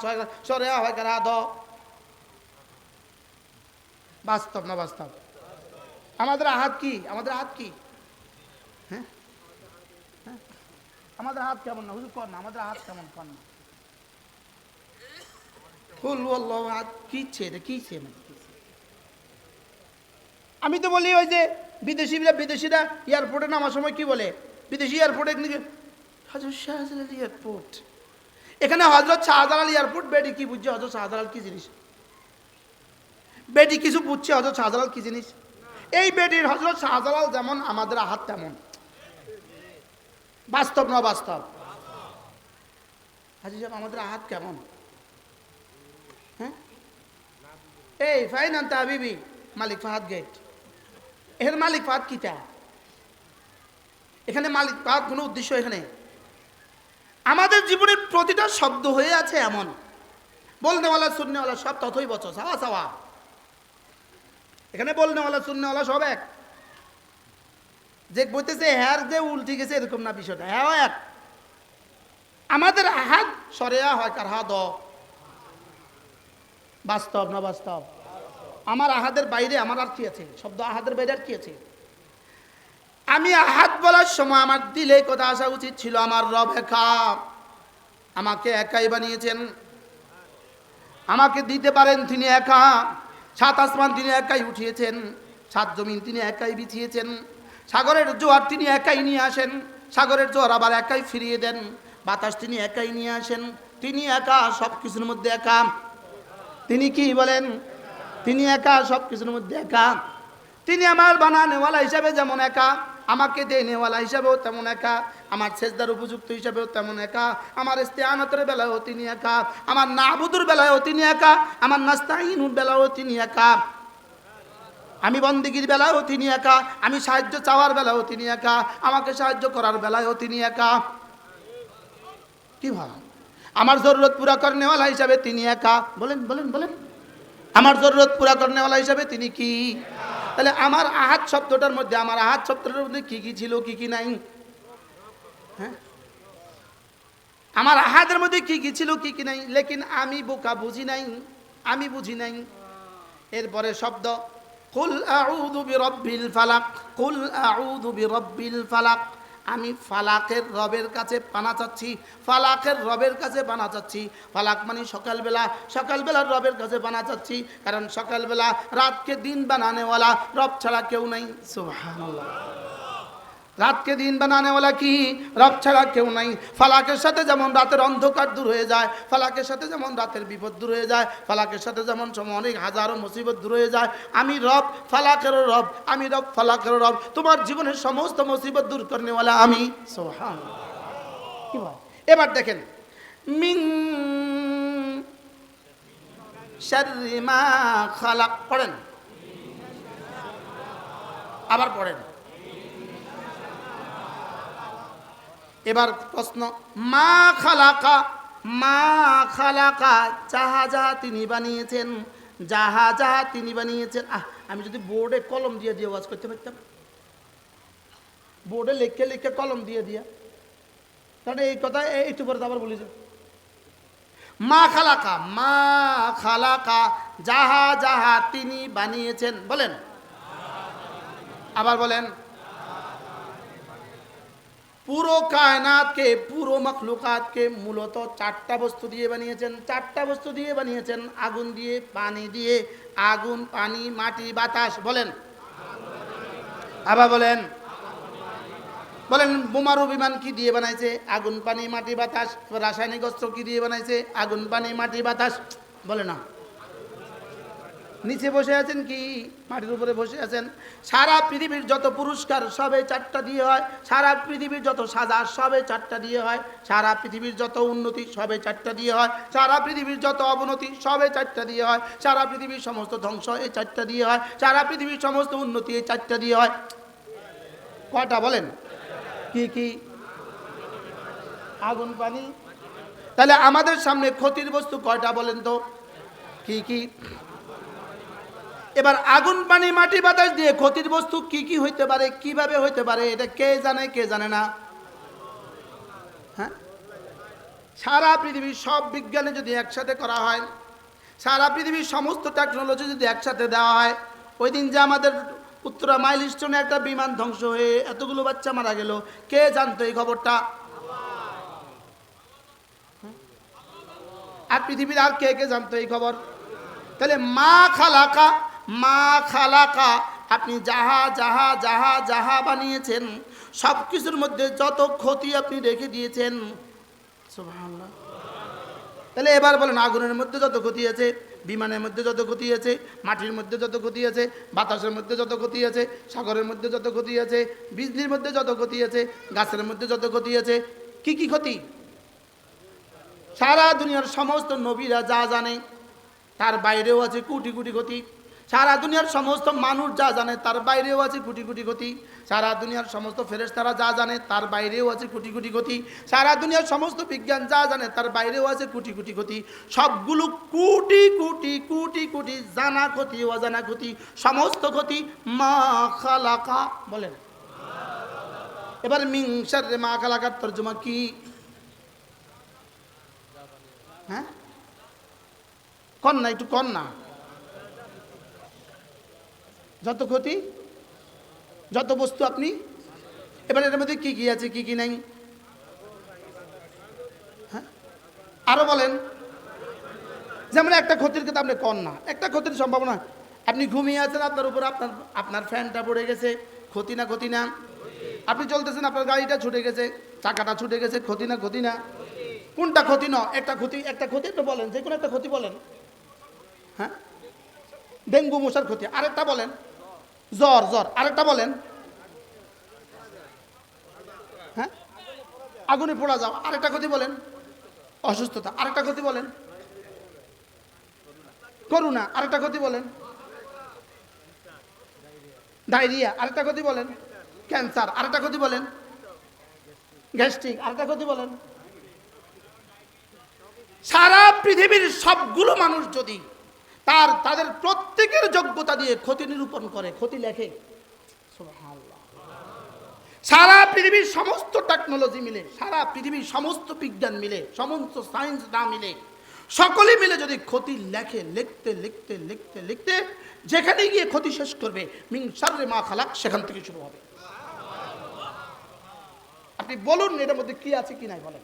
সরে হয় আহাদ, বাস্তব না বাস্তব? আমাদের আহাদ কি? আমাদের আহাদ কি? হ্যাঁ, আমাদের হাত কেমন না হুজুর? কর না, আমাদের হাত কেমন? কর না। কুল হুয়াল্লাহু আহাদ কিছে এটা? কিছে মানে আমি তো বলি ওই যে বিদেশিরা এয়ারপোর্টে নামার সময় কি বলে? বিদেশি এয়ারপোর্টে হযরত শাহজালাল এয়ারপোর্ট, এখানে হযরত শাহজালাল এয়ারপোর্ট। বেডি কি বুঝছে হযরত শাহজালাল কি জিনিস? বেডি কিছু বুঝছে হযরত শাহজালাল কি জিনিস? এই বেডির হযরত শাহজালাল যেমন, আমাদের আহাদ তেমন। বাস্তব না বাস্তব? হাজী সাহেব আমাদের আহাদ কেমন? হ্যাঁ, এই ফাইন আনতা হাবিবি মালিক ফাহাদ গেট। এখানে মালিক ফাহাদ কিটা? এখানে মালিক ফাহাদ কোনো উদ্দেশ্য? এখানে আমাদের জীবনের প্রতিটা শব্দ হয়ে আছে এমন, বলনেওয়ালা শুননেওয়ালা সব ততই বছর সাওয়া সাওয়া। এখানে বলনেওয়ালা শুননেওয়ালা সব এক। যে বলতেছে হ্যার যে উল্টি গেছে এরকম না বিষয়টা, হ্যাঁ এক। আমাদের আহাদ সরেয়া হয় কার হাদ, বাস্তব না বাস্তব? আমার আহাদের বাইরে আমার আর কি আছে? শব্দ আহাদের বাইরে আর কি আছে? আমি আহাদ বলার সময় আমার দিলে কথা আসা উচিত ছিল আমার রব একা, আমাকে একাই বানিয়েছেন, আমাকে দিতে পারেন তিনি একা, সাত আসমান তিনি একাই উঠিয়েছেন, সাত জমিন তিনি একাই বিছিয়েছেন, সাগরের জোয়ার তিনি একাই নিয়ে আসেন, সাগরের জোয়ার আবার একাই ফিরিয়ে দেন, বাতাস তিনি একাই নিয়ে আসেন, তিনি একা সব কিছুর মধ্যে একা। তিনি কি বলেন? তিনি একা সব কিছুর মধ্যে একা। তিনি আমার বানানেওয়ালা হিসাবে যেমন একা, আমাকে দেনেওয়ালা হিসাবেও তেমন একা, আমার সেজদার উপযুক্ত হিসাবেও তেমন একা, আমার ইস্তেআনাতের বেলায়ও তিনি একা, আমার নাবুদুর বেলায়ও তিনি একা, আমার নাস্তাইনুর বেলায়ও তিনি একা, আমি বন্দেগীর বেলায়ও তিনি একা, আমি সাহায্য চাওয়ার বেলায়ও তিনি একা, আমাকে সাহায্য করার বেলায়ও তিনি একা। কি ভাব? আমার জরুরত পুরা করনেওয়ালা হিসাবে তিনি একা। বলেন বলেন বলেন, আমার জরুরত পুরা করনেওয়ালা হিসাবে তিনি কি? তাহলে আমার আহাদ শব্দটার মধ্যে, আমার আহাদ শব্দটার মধ্যে কি কি ছিল, কি কি নাই? হ্যাঁ, আমার আহাদের মধ্যে কি কি ছিল, কি কি নাই? লেকিন আমি বোকা, বুঝি নাই, আমি বুঝি নাই। এরপরে শব্দ কুল আউযু বিরাব্বিল ফালাক, কুল আউযু বিরাব্বিল ফালাক, আমি ফালাকের রবের কাছে পানা চাচ্ছি, ফালাকের রবের কাছে পানা চাচ্ছি। ফালাক মানে সকালবেলা, সকালবেলার রবের কাছে পানা চাচ্ছি, কারণ সকালবেলা রাতকে দিন বানানেওয়ালা রব ছাড়া কেউ নাই। সুবহানাল্লাহ। রাতকে দিন বানানেওয়ালা কি? রব ছাড়া কেউ নাই। ফালাকের সাথে যেমন রাতের অন্ধকার দূর হয়ে যায়, ফালাকের সাথে যেমন রাতের বিপদ দূর হয়ে যায়, ফালাকের সাথে যেমন অনেক হাজারো মুসিবত দূর হয়ে যায়, আমি রব ফালাকেরও রব, আমি রব ফালাকেরও রব। তোমার জীবনের সমস্ত মুসিবত দূর করনেওয়ালা আমি। সুবহানাল্লাহ। কি বল? এবার দেখেন, মিন শাররি মা খালাক পড়েন, আবার পড়েন। এবার প্রশ্ন, মা খালাকা, মা খালাকা, যাহা যাহা তিনি বানিয়েছেন, যাহা যাহা তিনি বানিয়েছেন। আমি যদি বোর্ডে কলম দিয়ে দিয়ে ওয়াজ করতে পারতাম, বোর্ডে লিখে লিখে কলম দিয়ে দিয়া, তাহলে এই কথা একটু পরে আবার বলি যে মা খালাকা, মা খালাকা, যাহা যাহা তিনি বানিয়েছেন। বলেন, আবার বলেন। পুরো কায়নাতকে, পুরো মখলুকাতকে মূলত চারটা বস্তু দিয়ে বানিয়েছেন, চারটা বস্তু দিয়ে বানিয়েছেন। আগুন দিয়ে, পানি দিয়ে, আগুন, পানি, মাটি, বাতাস। বলেন, আবার বলেন। বলেন, বোমারু বিমান কি দিয়ে বানাইছে? আগুন, পানি, মাটি, বাতাস। রাসায়নিক অস্ত্র কি দিয়ে বানাইছে? আগুন, পানি, মাটি, বাতাস। বলে না, নিচে বসে আছেন কি মাটির উপরে বসে আছেন? সারা পৃথিবীর যত পুরস্কার সবে চারটা দিয়ে হয়, সারা পৃথিবীর যত সাজা সবে চারটা দিয়ে হয়, সারা পৃথিবীর যত উন্নতি সবে চারটা দিয়ে হয়, সারা পৃথিবীর যত অবনতি সবে চারটা দিয়ে হয়, সারা পৃথিবীর সমস্ত ধ্বংস এই চারটা দিয়ে হয়, সারা পৃথিবীর সমস্ত উন্নতি এই চারটা দিয়ে হয়। কয়টা বলেন? কি কি? আগুন, পানি। তাহলে আমাদের সামনে ক্ষতির বস্তু কয়টা বলেন তো? কি কি? এবার আগুন, পানি, মাটি, বাতাস দিয়ে ক্ষতির বস্তু কি কি হইতে পারে, কিভাবে হইতে পারে, এটা কে জানে, কে জানে না? হ্যাঁ, সারা পৃথিবীর সব বিজ্ঞানে যদি একসাথে করা হয়, সারা পৃথিবীর সমস্ত টেকনোলজি যদি একসাথে দেওয়া হয়, ওই দিন যে আমাদের উত্তরা মাইলস্টোনে একটা বিমান ধ্বংস হয়ে এতগুলো বাচ্চা মারা গেল, কে জানতো এই খবরটা? আর পৃথিবীর আর কে কে জানতো এই খবর? তাহলে মা খালাকা, মা খালাকা, আপনি যাহা যাহা যাহা যাহা বানিয়েছেন সব কিছুর মধ্যে যত ক্ষতি আপনি রেখে দিয়েছেন। সুবহানাল্লাহ। তাহলে এবার বলেন, আগুনের মধ্যে যত ক্ষতি আছে, বিমানের মধ্যে যত ক্ষতি আছে, মাটির মধ্যে যত ক্ষতি আছে, বাতাসের মধ্যে যত ক্ষতি আছে, সাগরের মধ্যে যত ক্ষতি আছে, বিজলির মধ্যে যত ক্ষতি আছে, গাছের মধ্যে যত ক্ষতি আছে, কি কি ক্ষতি? সারা দুনিয়ার সমস্ত নবীরা যা জানে তার বাইরেও আছে কোটি কোটি ক্ষতি। সারা দুনিয়ার সমস্ত মানুষ যা জানে তার বাইরেও আছে কোটি কোটি ক্ষতি। সারা দুনিয়ার সমস্ত ফেরেশতারা যা জানে তার বাইরেও আছে কোটি কোটি ক্ষতি। সারা দুনিয়ার সমস্ত বিজ্ঞান যা জানে তার বাইরেও আছে কোটি কোটি ক্ষতি। সবগুলো কোটি কোটি কোটি কোটি জানা ক্ষতি, অজানা ক্ষতি, সমস্ত ক্ষতি মা খালাকা। বলেন, এবার মিন শাররি মা খালাকার তর্জমা কি? হ্যাঁ, কন না, একটু কন না। যত ক্ষতি, যত বস্তু আপনি, এবার এর মধ্যে কি কি আছে কি কি নাই, হ্যাঁ আরো বলেন। যেমন একটা ক্ষতির কথা আপনি কন না, একটা ক্ষতির সম্ভাবনা, আপনি ঘুমিয়ে আছেন, আপনার উপর আপনার আপনার ফ্যানটা পড়ে গেছে, ক্ষতি না ক্ষতি না? আপনি চলতেছেন, আপনার গাড়িটা ছুটে গেছে, চাকাটা ছুটে গেছে, ক্ষতি না ক্ষতি না? কোনটা ক্ষতি না? একটা ক্ষতি, একটা ক্ষতি একটু বলেন, যে কোনো একটা ক্ষতি বলেন। হ্যাঁ, ডেঙ্গু মশার ক্ষতি, আরেকটা বলেন। জ্বর, জ্বর, আরেকটা বলেন। হ্যাঁ, আগুনে পোড়া যাওয়া, আরেকটা ক্ষতি বলেন। অসুস্থতা, আরেকটা ক্ষতি বলেন। করুণা, আরেকটা ক্ষতি বলেন। ডায়রিয়া, আরেকটা ক্ষতি বলেন। ক্যান্সার, আরেকটা ক্ষতি বলেন। গ্যাস্ট্রিক, আরেকটা ক্ষতি বলেন। সারা পৃথিবীর সবগুলো মানুষ যদি তাদের প্রত্যেকের যোগ্যতা দিয়ে ক্ষতি নিরূপণ করে, ক্ষতি লেখে, সুবহানাল্লাহ। সারা পৃথিবীর সমস্ত টেকনোলজি মিলে, সারা পৃথিবীর সমস্ত বিজ্ঞান মিলে, সমস্ত সায়েন্স না মিলে, সকলে মিলে যদি ক্ষতি লেখে, লিখতে লিখতে লিখতে লিখতে যেখানে গিয়ে ক্ষতি শেষ করবে, মিন শাররি মা খালাক, সেখান থেকে শুরু হবে। আপনি বলুন এটার মধ্যে কি আছে কি নাই বলেন।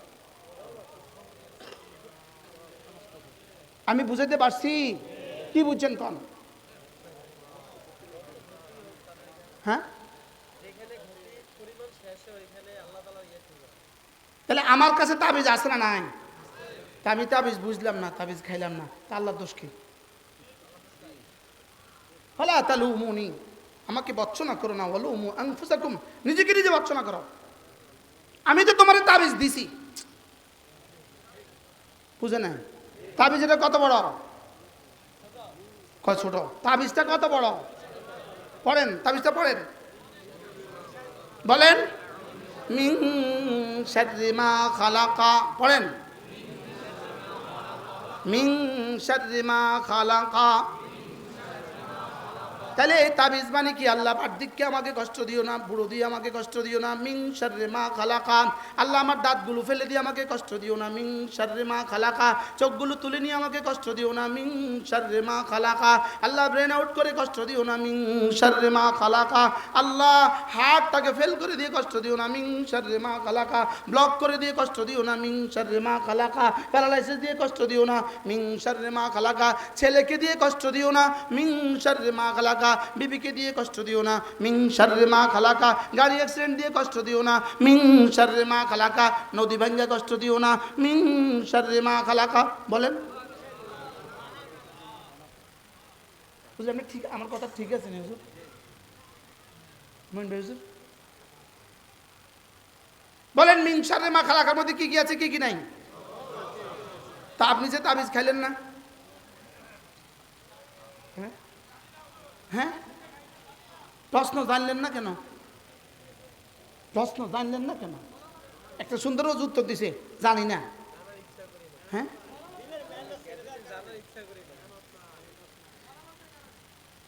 আমি বুঝাইতে পারছি? কি বুঝছেন কন? হ্যাঁ, তাহলে আমার কাছে তাবিজ আছে না নাই? তা আমি তাবিজ বুঝলাম না, তাবিজ খাইলাম না, তা আল্লাহর দোষ কি? ফালা তালুমুনি, আমাকে বর্জনা করো না, ওয়ালুমু আনফুসাকুম, নিজেকে নিজে বর্জনা করো। আমি তো তোমার তাবিজ দিছি, বুঝে নাই? তাবিজটা কত বড়? কত ছোট? তাবিজটা কত বড়? পড়েন, তাবিজটা পড়েন, বলেন। মিন শাররি মা খালাকা, পড়েন। মিন শাররি মা খালাকা। তাহলে এই তাবিজ মানে কি? আল্লাহ বার্দিককে আমাকে কষ্ট দিও না, বুড়ো দিয়ে আমাকে কষ্ট দিও না। মিন শাররি মা খালাকা, আল্লাহ আমার দাঁতগুলো ফেলে দিয়ে আমাকে কষ্ট দিও না। মিন শাররি মা খালাকা, চোখগুলো তুলে নিয়ে আমাকে কষ্ট দিও না। মিন শাররি মা খালাকা, আল্লাহ ব্রেন আউট করে কষ্ট দিও না। মিন শাররি মা খালাকা, আল্লাহ হার্টটাকে ফেল করে দিয়ে কষ্ট দিও না। মিন শাররি মা খালাকা, ব্লক করে দিয়ে কষ্ট দিও না। মিন শাররি মা খালাকা, প্যারালাইসিস দিয়ে কষ্ট দিও না। মিন শাররি মা খালাকা, ছেলেকে দিয়ে কষ্ট দিও না। মিন শাররি মা খালাকা, বিবিকে দিয়ে কষ্ট দিও না। মিন শাররি মা খালাকা, গাড়ি অ্যাক্সিডেন্ট দিয়ে কষ্ট দিও না। মিন শাররি মা খালাকা, নদী ভাঙ্গা কষ্ট দিও না। মিন শাররি মা খালাকা, বলেন। বুঝলেন? আমি ঠিক, আমার কথা ঠিক আছে না হুজুর? হুজুর বলেন, মিন শাররি মা খালাকার মধ্যে কি কি আছে কি কি নাই? তা আপনি যে তাবিজ খাইলেন না, হ্যাঁ হ্যাঁ, প্রশ্ন জানলেন না কেন? প্রশ্ন জানলেন না কেন? একটা সুন্দর উত্তর দিছে, জানি না। হ্যাঁ,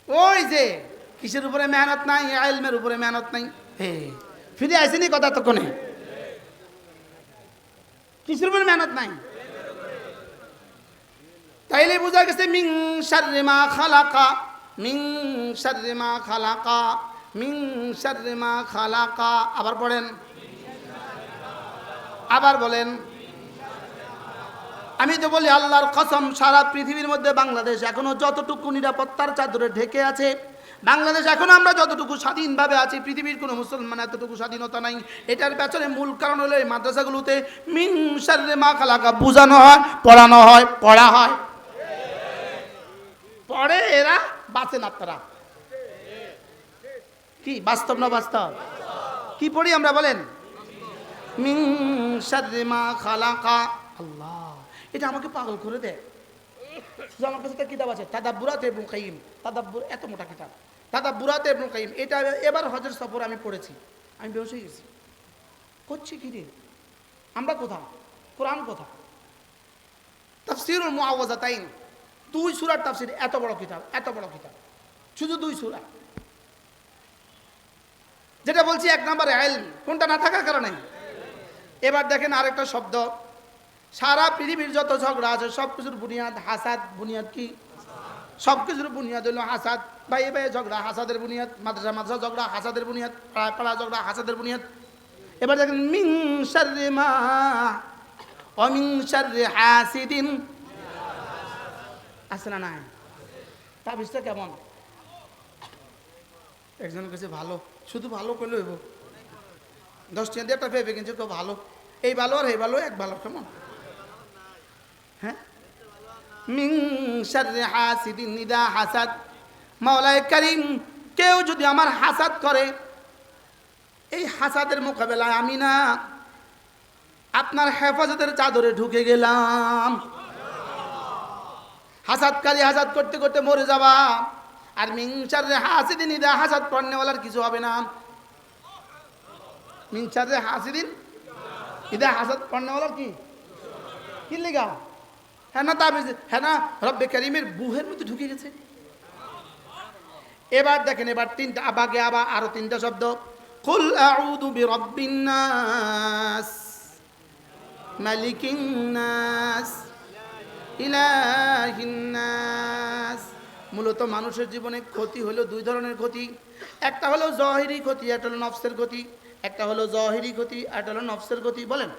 ওই যে কিসের উপরে মেহনত নাই, ইলমের উপরে মেহনত নাই। হে, ফিরে আসেনি কথা তো কোনে? কিসের উপরে মেহনত নাই? তাইলে বোঝা গেছে মিন শাররি মা খালাকা, মিন শাররি মা খালাকা, মিন শাররি মা খালাকা। আবার পড়েন, আবার বলেন। আমি তো বলি আল্লাহর কসম, সারা পৃথিবীর মধ্যে বাংলাদেশ এখনো যতটুকু নিরাপত্তার চাদরে ঢেকে আছে, বাংলাদেশ এখনো আমরা যতটুকু স্বাধীনভাবে আছি, পৃথিবীর কোনো মুসলমান এতটুকু স্বাধীনতা নাই। এটার পেছনে মূল কারণ হলো এই মাদ্রাসাগুলোতে মিন শাররি মা খালাকা বোঝানো হয়, পড়ানো হয়, পড়া হয়, পড়ে এরা, বাঁচেন আপনারা। কি বাস্তব না বাস্তব? কি পড়ি আমরা বলেন? মিন শাররি মা খালাকা। আল্লাহ, এটা আমাকে পাগল করে দেয়। আমার কাছে একটা কিতাব আছে, তাদাব্বুরাত ইবনুল কাইয়িম, তাদাব্বুর, এত মোটা কিতাব, তাদাব্বুরাত ইবনুল কাইয়িম। এটা এবার হজের সফর আমি পড়েছি, আমি বেহুশ হয়ে গেছি। করছি কি রে আমরা, কোথা কোরআন, কোথা তাফসীরুল মুআওয়াযাতাইন, 2 সূরার তাফসীর, এত বড় কিতাব, এত বড় কিতাব, শুধু 2 সূরা। যেটা বলছি 1 নম্বরে ইলম, কোনটা না থাকার কারণে। এবার দেখেন আরেকটা শব্দ, সারা পৃথিবীর যত ঝগড়া আছে সব কিছুর বুনিয়াদ হাসাদ। বুনিয়াদ কি? সব কিছুর বুনিয়াদ হলো হাসাদ। ভাই ভাই ঝগড়া হাসাদের বুনিয়াদ, মাদ্রাসা মাদ্রাসা ঝগড়া হাসাদের বুনিয়াদ, পাড়া পাড়া ঝগড়া হাসাদের বুনিয়াদ। এবার দেখেন মিন শাররি মা ওয়া মিন শাররি হাসিদিন, আছে না নাই? তাবিজটা কেমন? একজন কাছে ভালো, শুধু ভালো করলে হইব। 10 টাকা দিয়ে একটা ভেবে কিনছে কেউ ভালো, এই ভালো আর এই ভালো এক ভালো, কেমন? হ্যাঁ, মিন শাররি হাসিদিন ইযা হাসাদ। মাওলায়ে কারীম, কেউ যদি আমার হাসাদ করে, এই হাসাদের মোকাবেলায় আমি না আপনার হেফাজতের চাদরে ঢুকে গেলাম। হাসাদকারী হাসাদ করতে করতে মরে যাবা, আর মিন শাররি হাসিদিন ইযা হাসাদ পড়নেওয়ালার কিছু হবে না। মিন শাররি হাসিদিন ইযা হাসাদ পড়নেওয়ালার কি লেগা? হ্যাঁ না তাবিজ, হ্যাঁ না রব্বে কারীমের বুহের মধ্যে ঢুকে গেছে। এবার দেখেন, এবার তিনটা আবাগে আবার আরো তিনটা শব্দ। কুল আউযু বিরাব্বিন নাস, মালিকিন নাস, ইলাহিন নাস। মূলত মানুষের জীবনে ক্ষতি হলো দুই ধরনের ক্ষতি। একটা হলো জহিরি ক্ষতি, একটা হলো নফসের ক্ষতি। একটা হলো জহিরি ক্ষতি, একটা হলো নফসের ক্ষতি। বলেন,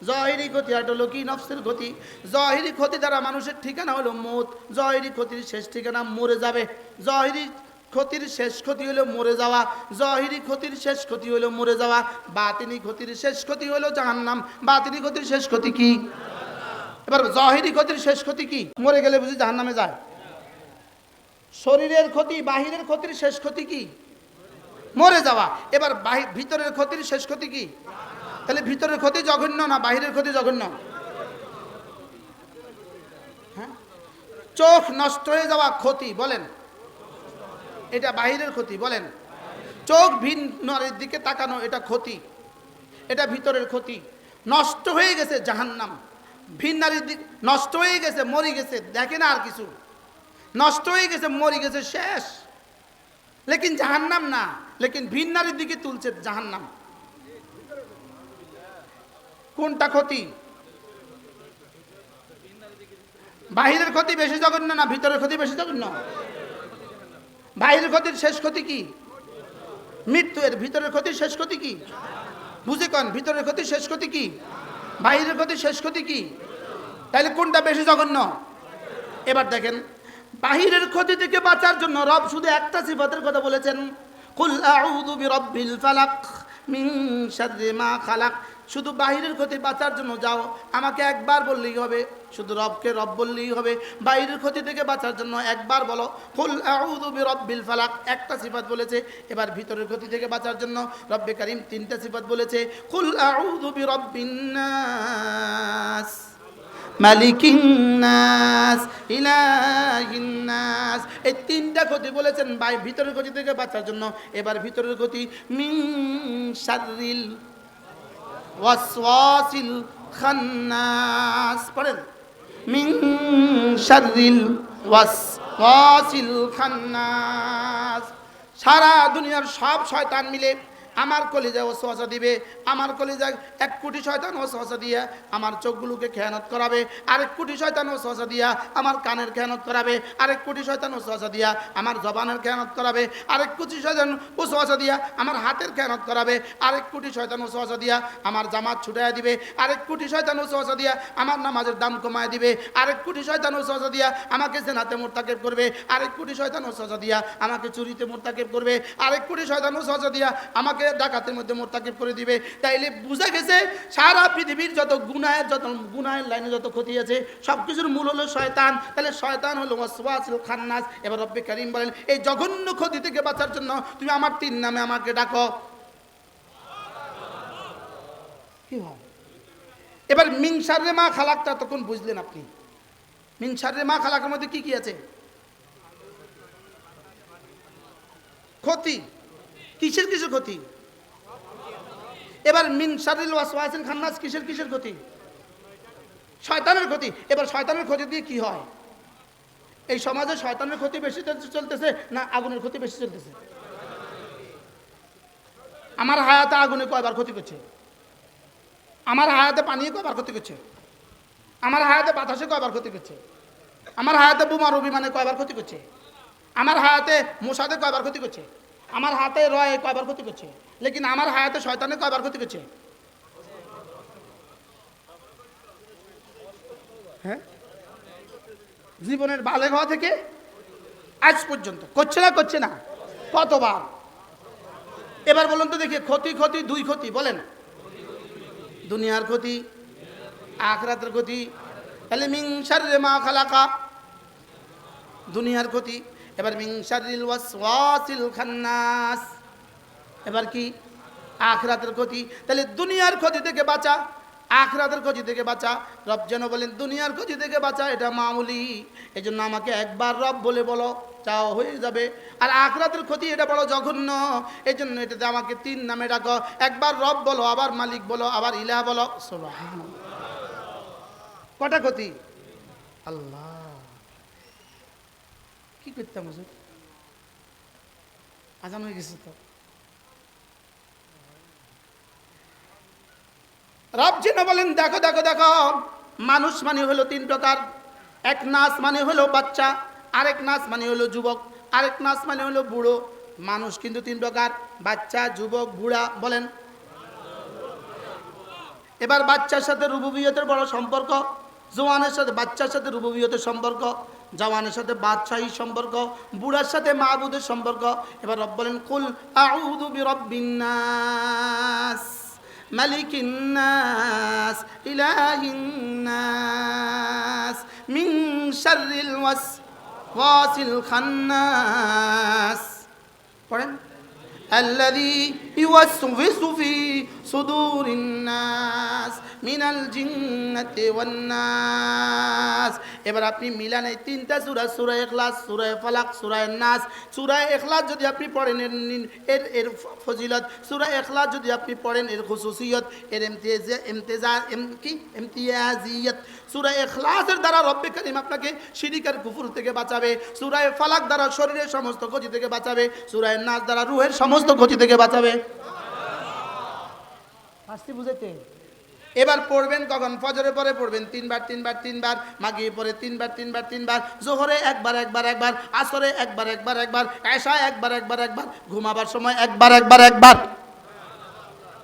জহিরি ক্ষতি আর হলো কি? নফসের ক্ষতি। জহিরি ক্ষতি দ্বারা মানুষের ঠিকানা হলো মৌত। জহিরি ক্ষতির শেষ ঠিকানা মরে যাবে। জহিরি ক্ষতির শেষ ক্ষতি হলো মরে যাওয়া। জহিরি ক্ষতির শেষ ক্ষতি হলো মরে যাওয়া। বাতিনি ক্ষতির শেষ ক্ষতি হলো জাহান্নাম। বাতিনি ক্ষতির শেষ ক্ষতি কি? এবার জহিরি ক্ষতির শেষ ক্ষতি কি? মরে গেলে বুঝি জাহান্নামে যায়। শরীরের ক্ষতি, বাহিরের ক্ষতির শেষ ক্ষতি কি? মরে যাওয়া। এবার ভিতরের ক্ষতির শেষ ক্ষতি কি? তাহলে ভিতরের ক্ষতি জঘন্য না বাহিরের ক্ষতি জঘন্য? হ্যাঁ, চোখ নষ্ট হয়ে যাওয়া ক্ষতি, বলেন এটা বাহিরের ক্ষতি। বলেন, চোখ ভিন্ন দিকে তাকানো এটা ক্ষতি, এটা ভিতরের ক্ষতি। নষ্ট হয়ে গেছে জাহান্নাম, ভিন্নারীর দিক নষ্ট হয়ে গেছে, মরে গেছে, দেখে না আর কিছু, নষ্ট হয়ে গেছে, মরে গেছে, শেষ। লেকিন জাহান্নাম না, লেকিন ভিন্নারীর দিকে তুলছে জাহান্নাম। কোনটা ক্ষতি? বাহিরের ক্ষতি বেশি জঘন্য না ভিতরের ক্ষতি বেশি জঘন্য? বাহিরের ক্ষতির শেষ ক্ষতি কি? মৃত্যু। এর ভিতরের ক্ষতির শেষ ক্ষতি কি? বুঝে কন, ভিতরের ক্ষতির শেষ ক্ষতি কি? বাহিরের ক্ষতির শেষ ক্ষতি কি? তাইলে কোনটা বেশি জঘন্য? এবার দেখেন, বাহিরের ক্ষতি থেকে বাঁচার জন্য রব শুধু একটা সিফাতের কথা বলেছেন, কুল আউযু বিরাব্বিল ফালাক মিন শাররি মা খালাক। শুধু বাহিরের ক্ষতি বাঁচার জন্য যাও, আমাকে একবার বললেই হবে, শুধু রবকে রব বললেই হবে। বাহিরের ক্ষতি থেকে বাঁচার জন্য একবার বলো কুল আউযু বিরাব্বিল ফালাক, একটা সিফাত বলেছে। এবার ভিতরের ক্ষতি থেকে বাঁচার জন্য রব্বে কারীম তিনটা সিফাত বলেছে, কুল আউযু বিরাব্বিন নাস, মালিকিন নাস, ইলাহিন নাস। এই তিনটা ক্ষতি বলেছেন ভিতরের ক্ষতি থেকে বাঁচার জন্য। এবার ভিতরের ক্ষতি, মিন শাররিল ওয়াসওয়াসিল খান্নাস। পড়েন, মিন শাররিল ওয়াসওয়াসিল খান্নাস। সারা দুনিয়ার সব শয়তান মিলে আমার কলিজায় ওয়াসওয়াসা দিবে। আমার কলিজায় 1 কোটি শয়তান ওয়াসওয়াসা দিয়া আমার চোখগুলোকে খেয়ানত করাবে। 1 কোটি শয়তান ওয়াসওয়াসা দিয়া আমার কানের খেয়ানত করাবে। 1 কোটি শয়তান ওয়াসওয়াসা দিয়া আমার জবানের খেয়ানত করাবে। 1 কোটি শয়তান ওয়াসওয়াসা দিয়া আমার হাতের খেয়ানত করাবে। 1 কোটি শয়তান ওয়াসওয়াসা দিয়া আমার জামাত ছুটাইয়া দিবে। 1 কোটি শয়তান ওয়াসওয়াসা দিয়া আমার নামাজের দাম কমায় দিবে। 1 কোটি শয়তান ওয়াসওয়াসা দিয়া আমাকে জিনাতে মুরতাকিব করবে। 1 কোটি শয়তান ওয়াসওয়াসা দিয়া আমাকে চুরিতে মুরতাকিব করবে। 1 কোটি শয়তান ওয়াসওয়াসা দিয়া আমাকে ডাকাতের মধ্যে মুরতাকিব করে দিবে। তাইলে বুঝা গেছে সারা পৃথিবীর যত গুনাহের লাইনে যত ক্ষতি আছে সব কিছুর মূল হলো শয়তান। তাহলে শয়তান হলো ওয়াসওয়াসুল খান্নাস। এবার রব্বে কারীম বলেন, এই জঘন্য ক্ষতি থেকে বাঁচার জন্য তুমি আমার 3 নামে আমাকে ডাকো। কি হয়? এবার মিন শাররি মা খালাকটা তখন বুঝলেন আপনি। মিন শাররি মা খালাকের মধ্যে কি কি আছে? ক্ষতি। কিসের কিসের ক্ষতি? এবার মিন শাররিল ওয়াসওয়াসিল খান্নাস কিসের ক্ষতি? শয়তানের ক্ষতি। এবার শয়তানের ক্ষতি দিয়ে কি হয়? এই সমাজে শয়তানের ক্ষতি বেশি চলতেছে না আগুনের ক্ষতি বেশি চলতেছে? আমার হায়াতে আগুনে কয়বার ক্ষতি করছে? আমার হায়াতে পানি কয়বার ক্ষতি করছে? আমার হায়াতে বাতাসে কয়বার ক্ষতি করছে, আমার হায়াতে বোমার বিমানে কয়বার ক্ষতি করছে, আমার হায়াতে মশাতে কয়বার ক্ষতি করছে, আমার হাতে রয়ে কয়বার ক্ষতি করছে, লেকিন আমার হায়াতে শয়তানে কয়বার ক্ষতি করছে? হ্যাঁ, জীবনের বালেগ হওয়া থেকে আজ পর্যন্ত করছে না, করছে না, কতবার? এবার বলুন তো দেখি, ক্ষতি ক্ষতি দুই ক্ষতি বলেন, দুনিয়ার ক্ষতি, আখিরাতের ক্ষতি। তাহলে মিন শাররি মা খালাকা দুনিয়ার ক্ষতি, এবার মিন শাররিল ওয়াসওয়াসিল খান্নাস, এবার কি? আখিরাতের ক্ষতি। তাহলে দুনিয়ার ক্ষতি থেকে বাঁচা, আখিরাতের ক্ষতি থেকে বাঁচা। রব যেন বলেন দুনিয়ার ক্ষতি থেকে বাঁচা, এটা মামুলি, এই জন্য আমাকে একবার রব বলে বলো, চাও হয়ে যাবে। আর আখিরাতের ক্ষতি এটা বড় জঘন্য, এই জন্য এটাতে আমাকে 3 নামে ডাকো, একবার রব বলো, আবার মালিক বলো, আবার ইলাহ বলো। সুবহানাল্লাহ। কটা ক্ষতি? আল্লাহ, কি করতাম হুজুর? আজান হয়ে গেছে তো। রব যেন বলেন দেখো দেখো দেখো, মানুষ মানে হলো 3 প্রকার। এক নাস মানে হলো বাচ্চা, আরেক নাস মানে হলো যুবক, আরেক নাস মানে হলো বুড়ো। মানুষ কিন্তু 3 প্রকার, বাচ্চা, যুবক, বুড়া। বলেন, এবার বাচ্চার সাথে রুবুবিয়তের বড় সম্পর্ক, জওয়ানের সাথে বাচ্চার সাথে রুবুবিয়তের সম্পর্ক, জওয়ানের সাথে বাদশাহী সম্পর্ক, বুড়ার সাথে মাবুদের সম্পর্ক। এবার রব বলেন কুল আউযু বিরাব্বিন নাস মালিকিন নাস ইলাহিন নাস মিন শাররিল ওয়াসওয়াসিল খান্নাস। পড়েন, الذي يوسوس في صدور الناس من الجنة والناس। এবার আপনি মিলান এই 3টা সূরা, সূরা ইখলাস, সূরা ফালাক, সূরা নাস। সূরা ইখলাস যদি আপনি পড়েন এর ফজিলত, সূরা ইখলাস যদি আপনি পড়েন এর খুসুসিয়ত, এর ইমতিয়াজিয়ত। সূরা ইখলাসের দ্বারা রব্বে কারীম আপনাকে শিরক আর কুফর থেকে বাঁচাবে, সূরা ফালাক দ্বারা শরীরের সমস্ত ক্ষতি থেকে বাঁচাবে, সূরা নাস দ্বারা রূহের সমস্ত ক্ষতি থেকে বাঁচাবে। আসতে বুঝাইতে? এবার পড়বেন কখন? ফজরে পরে পড়বেন 3 বার 3 বার 3 বার, মাগরিবে পরে 3 বার 3 বার 3 বার, যোহরে একবার একবার একবার, আসরে একবার একবার একবার, এশায় একবার একবার একবার, ঘুমাবার সময় একবার একবার একবার।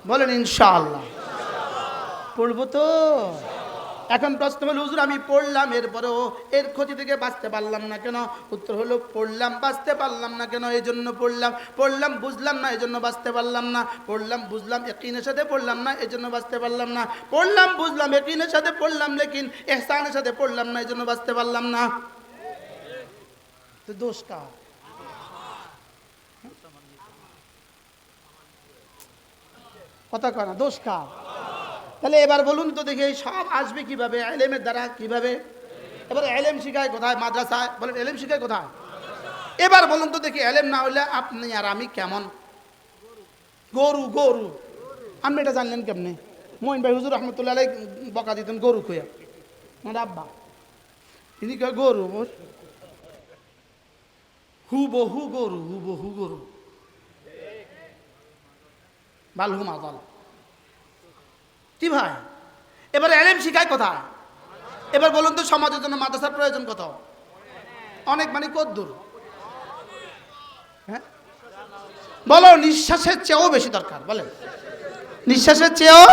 বলেন ইনশাআল্লাহ। পড়বো তো? এখন প্রশ্ন হলো হুজুর আমি পড়লাম, এরপরেও এর ক্ষতি থেকে বাঁচতে পারলাম না কেন? উত্তর হলো পড়লাম, বাঁচতে পারলাম না কেন? এই জন্য পড়লাম। পড়লাম, বুঝলাম না, এই জন্য বাঁচতে পারলাম না। পড়লাম, বুঝলাম, ইয়াকিনের সাথে পড়লাম না, এই জন্য বাঁচতে পারলাম না। পড়লাম, বুঝলাম, ইয়াকিনের সাথে পড়লাম, লেকিন ইহসানের সাথে পড়লাম না, এই জন্য বাঁচতে পারলাম না। তো দোষ কার? কথা কয় না, দোষ কার? তাহলে এবার বলুন তো দেখি সব আসবে কিভাবে? ইলমের দ্বারা। কিভাবে? এবার ইলম শিখায় কোথায়? মাদ্রাসায়। বলেন ইলম শিখায় কোথায়? এবার বলুন তো দেখি ইলম না হলে আপনি আর আমি কেমন? গরু। গরু আপনি এটা জানলেন কেমনে? মঈন ভাই হুজুর রহমতুল্লাহ আলাইহি বকা দিতেন গরু কইয়া, আমার আব্বা। তিনি কয় গরু, হুবহু গরু, হুবহু গরু, বালহু মাজাল। কি ভাই? এবার ইলম শিখায় কোথায়? এবার বলুন তো সমাজের জন্য মাদ্রাসার প্রয়োজন কত? অনেক, মানে কদ্দুর? হ্যাঁ বলো, নিঃশ্বাসের চেয়েও বেশি দরকার। বলেন নিঃশ্বাসের চেয়েও।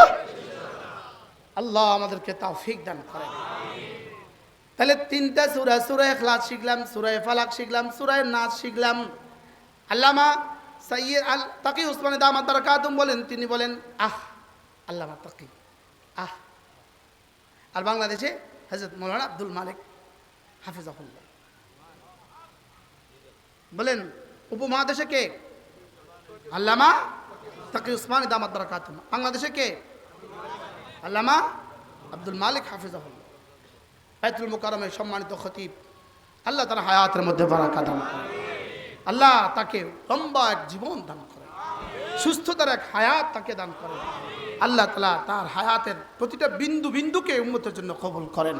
আল্লাহ আমাদেরকে তৌফিক দান করেন। তাহলে 3টা সূরা, সূরা ইখলাস শিখলাম, সূরা ফালাক শিখলাম, সূরা নাস শিখলাম। আল্লামা সাইয়্যিদ আল তাকি উসমানী দামাত বারাকাতুহু বলেন, তিনি বলেন আহ আল্লামা তাকি আহ। আর বাংলাদেশে হযরত মাওলানা আব্দুল মালিক হাফিজাহুল্লাহ। বলেন উপমহাদেশে কে? আল্লামা তাকি উসমানী দামাত বারাকাতুহু। বাংলাদেশে কে? আল্লামা আব্দুল মালিক হাফিজাহুল্লাহ। বাইতুল মুকাররমের সম্মানিত খতিব, আল্লাহ তার হায়াতের মধ্যে বারাকা দান করেন, আল্লাহ তাকে লম্বা এক জীবন দান করেন, সুস্থতার এক হায়াত তাকে দান করেন। আল্লাহ তাআলা তার হায়াতের প্রতিটা বিন্দু বিন্দুকে উম্মতের জন্য কবুল করেন।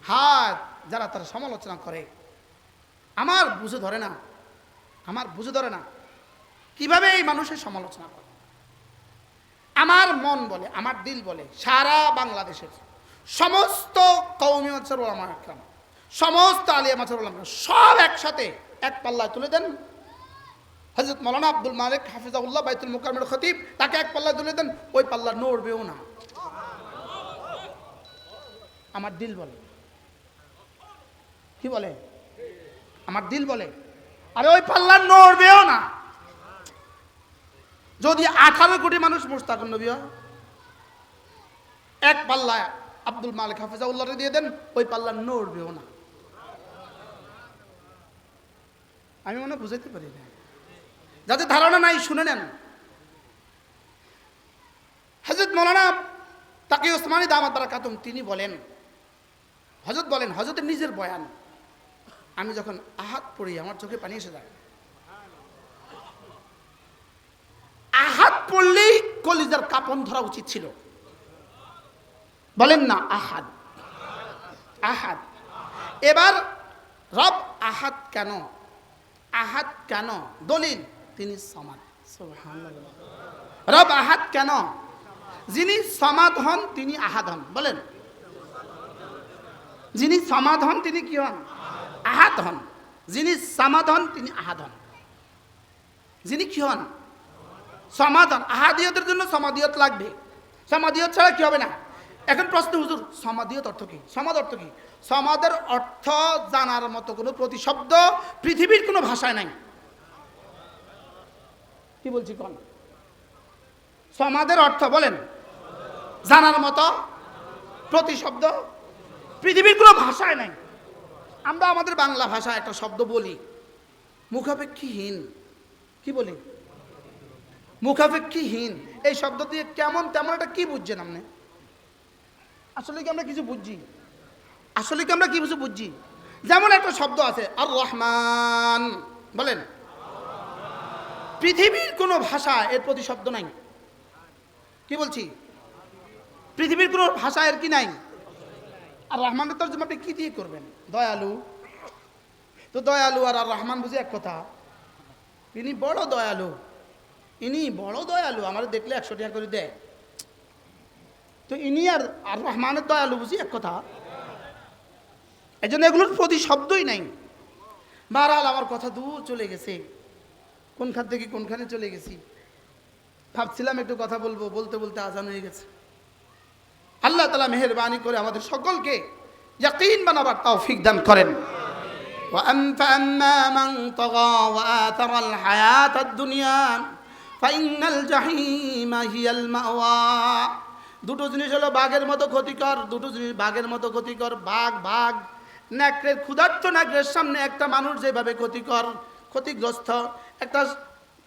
হাত যারা তার সমালোচনা করে, আমার বুঝে ধরে না, আমার বুঝে ধরে না কিভাবে এই মানুষের সমালোচনা করে। আমার মন বলে, আমার দিল বলে, সারা বাংলাদেশের সমস্ত কওমি মাদ্রাসার উলামা একরাম, সমস্ত আলিয়া মাদ্রাসার উলামা সব একসাথে এক পাল্লায় তুলে দেন। হযরত মাওলানা আব্দুল মালিক হাফিজাহুল্লাহ বাইতুল মুকাররমের খতিব, তাকে এক পাল্লায় তুলে দেন, ওই পাল্লা নড়বেও না। আমার দিল বলে, কি বলে? আমার দিল বলে আরে ওই পাল্লা নড়বেও না। যদি 18 কোটি মানুষ মুশতাকুন নবী হয়, এক পাল্লা আব্দুল মালিক হাফিজাহুল্লাহকে দিয়ে দেন, ওই পাল্লা নড়বেও না। আমি মনে বুঝাইতে পারি না, যাদের ধারণা নাই শুনে নেন। হযরত মাওলানা তাকি ওসমানী দামাত বারাকাতুহু তিনি বলেন, হযরত বলেন, হযরতের নিজের বয়ান, আমি যখন আহাদ পড়ি আমার চোখে পানি এসে যায়। আহাদ পড়লেই কলিজার কাঁপন ধরা উচিত ছিল। বলেন না আহাদ, আহাদ। এবার রব আহাদ কেন? আহাদ কেন? দলিল, তিনি সামাদ। সুবহানাল্লাহ। রব আহাদ কেন? যিনি সামাদ হন তিনি আহাদ হন। বলেন, যিনি সামাদ হন তিনি কি হন? আহাদ হন। যিনি সামাদ হন তিনি আহাদ হন। যিনি কি হন? সামাদ হন। আহাদিয়তের জন্য সামাদিয়ত লাগবে, সামাদিয়ত ছাড়া কি হবে না। এখন প্রশ্ন, হুজুর সামাদিয়ত অর্থ কি? সমাদ অর্থ কি? সমাদের অর্থ জানার মতো কোনো প্রতিশব্দ পৃথিবীর কোনো ভাষায় নাই। কি বলছি কোন? সমাদের অর্থ বলেন, জানার মতো প্রতিশব্দ পৃথিবীর কোনো ভাষায় নাই। আমরা আমাদের বাংলা ভাষায় একটা শব্দ বলি, মুখাপেক্ষীহীন। কি বলি? মুখাপেক্ষীহীন। এই শব্দ দিয়ে কেমন তেমন একটা কি বুঝছেন আপনি? আসলে কি আমরা কিছু বুঝছি? আসলে কি আমরা কি কিছু বুঝছি? যেমন একটা শব্দ আছে আর রহমান, বলেন, পৃথিবীর কোনো ভাষা এর প্রতিশব্দ নাই। কি বলছি? পৃথিবীর কোনো ভাষা এর কি নাই। আর রহমানের তর্জমা আপনি কি দিয়ে করবেন? দয়ালু। তো দয়ালু আর রহমান বুঝি এক কথা? ইনি বড় দয়ালু, ইনি বড় দয়ালু, আমার দেখলে 100 টাকা করে দেয়। তো ইনি আর রহমানের দয়ালু বুঝি এক কথা? এই জন্য এগুলোর প্রতিশব্দই নাই। বারহাল আমার কথা দূর চলে গেছে, কোনখান থেকে কোনখানে চলে গেছি। ভাবছিলাম একটু কথা বলবো, বলতে বলতে আজান হয়ে গেছে। আল্লাহ তাআলা মেহেরবানি করে আমাদের সকলকে ইয়াকিন বানাবার তৌফিক দান করেন। وَأَمَّا مَنْ طَغَى وَآثَرَ الْحَيَاةَ الدُّنْيَا فَإِنَّ الْجَحِيمَ هِيَ الْمَأْوَى। দুটো জিনিস হলো বাঘের মতো ক্ষতিকর, দুটো জিনিস বাঘের মতো ক্ষতিকর। বাঘ নেকড়ের, ক্ষুধার্ত নেকড়ের সামনে একটা মানুষ যেভাবে ক্ষতিগ্রস্ত, একটা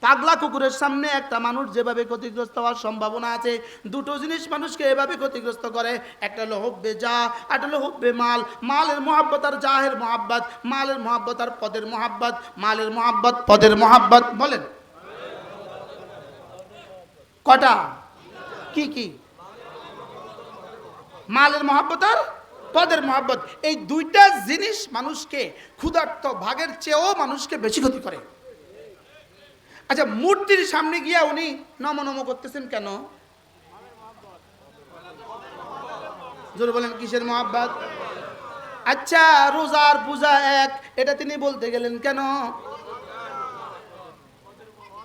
পাগলা কুকুরের সামনে একটা মানুষ যেভাবে ক্ষতিগ্রস্ত হওয়ার সম্ভাবনা আছে, দুটো জিনিস মানুষকে এভাবে ক্ষতিগ্রস্ত করে। একটা হলো হুব্বে যা, একটা হলো হুব্বে মাল। মালের মহাব্বত আর জাহের মহাব্বত, মালের মহাব্বত আর পদের মহাব্বত, মালের মহাব্বত পদের মহাব্বত। বলেন কটা? কি কি? মালের মহাব্বত আর পদের মহাব্বত। এই দুইটা জিনিস মানুষকে ক্ষুধার্ত বাঘের চেয়েও মানুষকে বেশি ক্ষতি করে। আচ্ছা, মূর্তির সামনে গিয়া উনি নম নম করতেছেন কেন? জোরে বলেন, কিসের মহাব্বত? আচ্ছা, রোজার পূজা এক, এটা তিনি বলতে গেলেন কেন?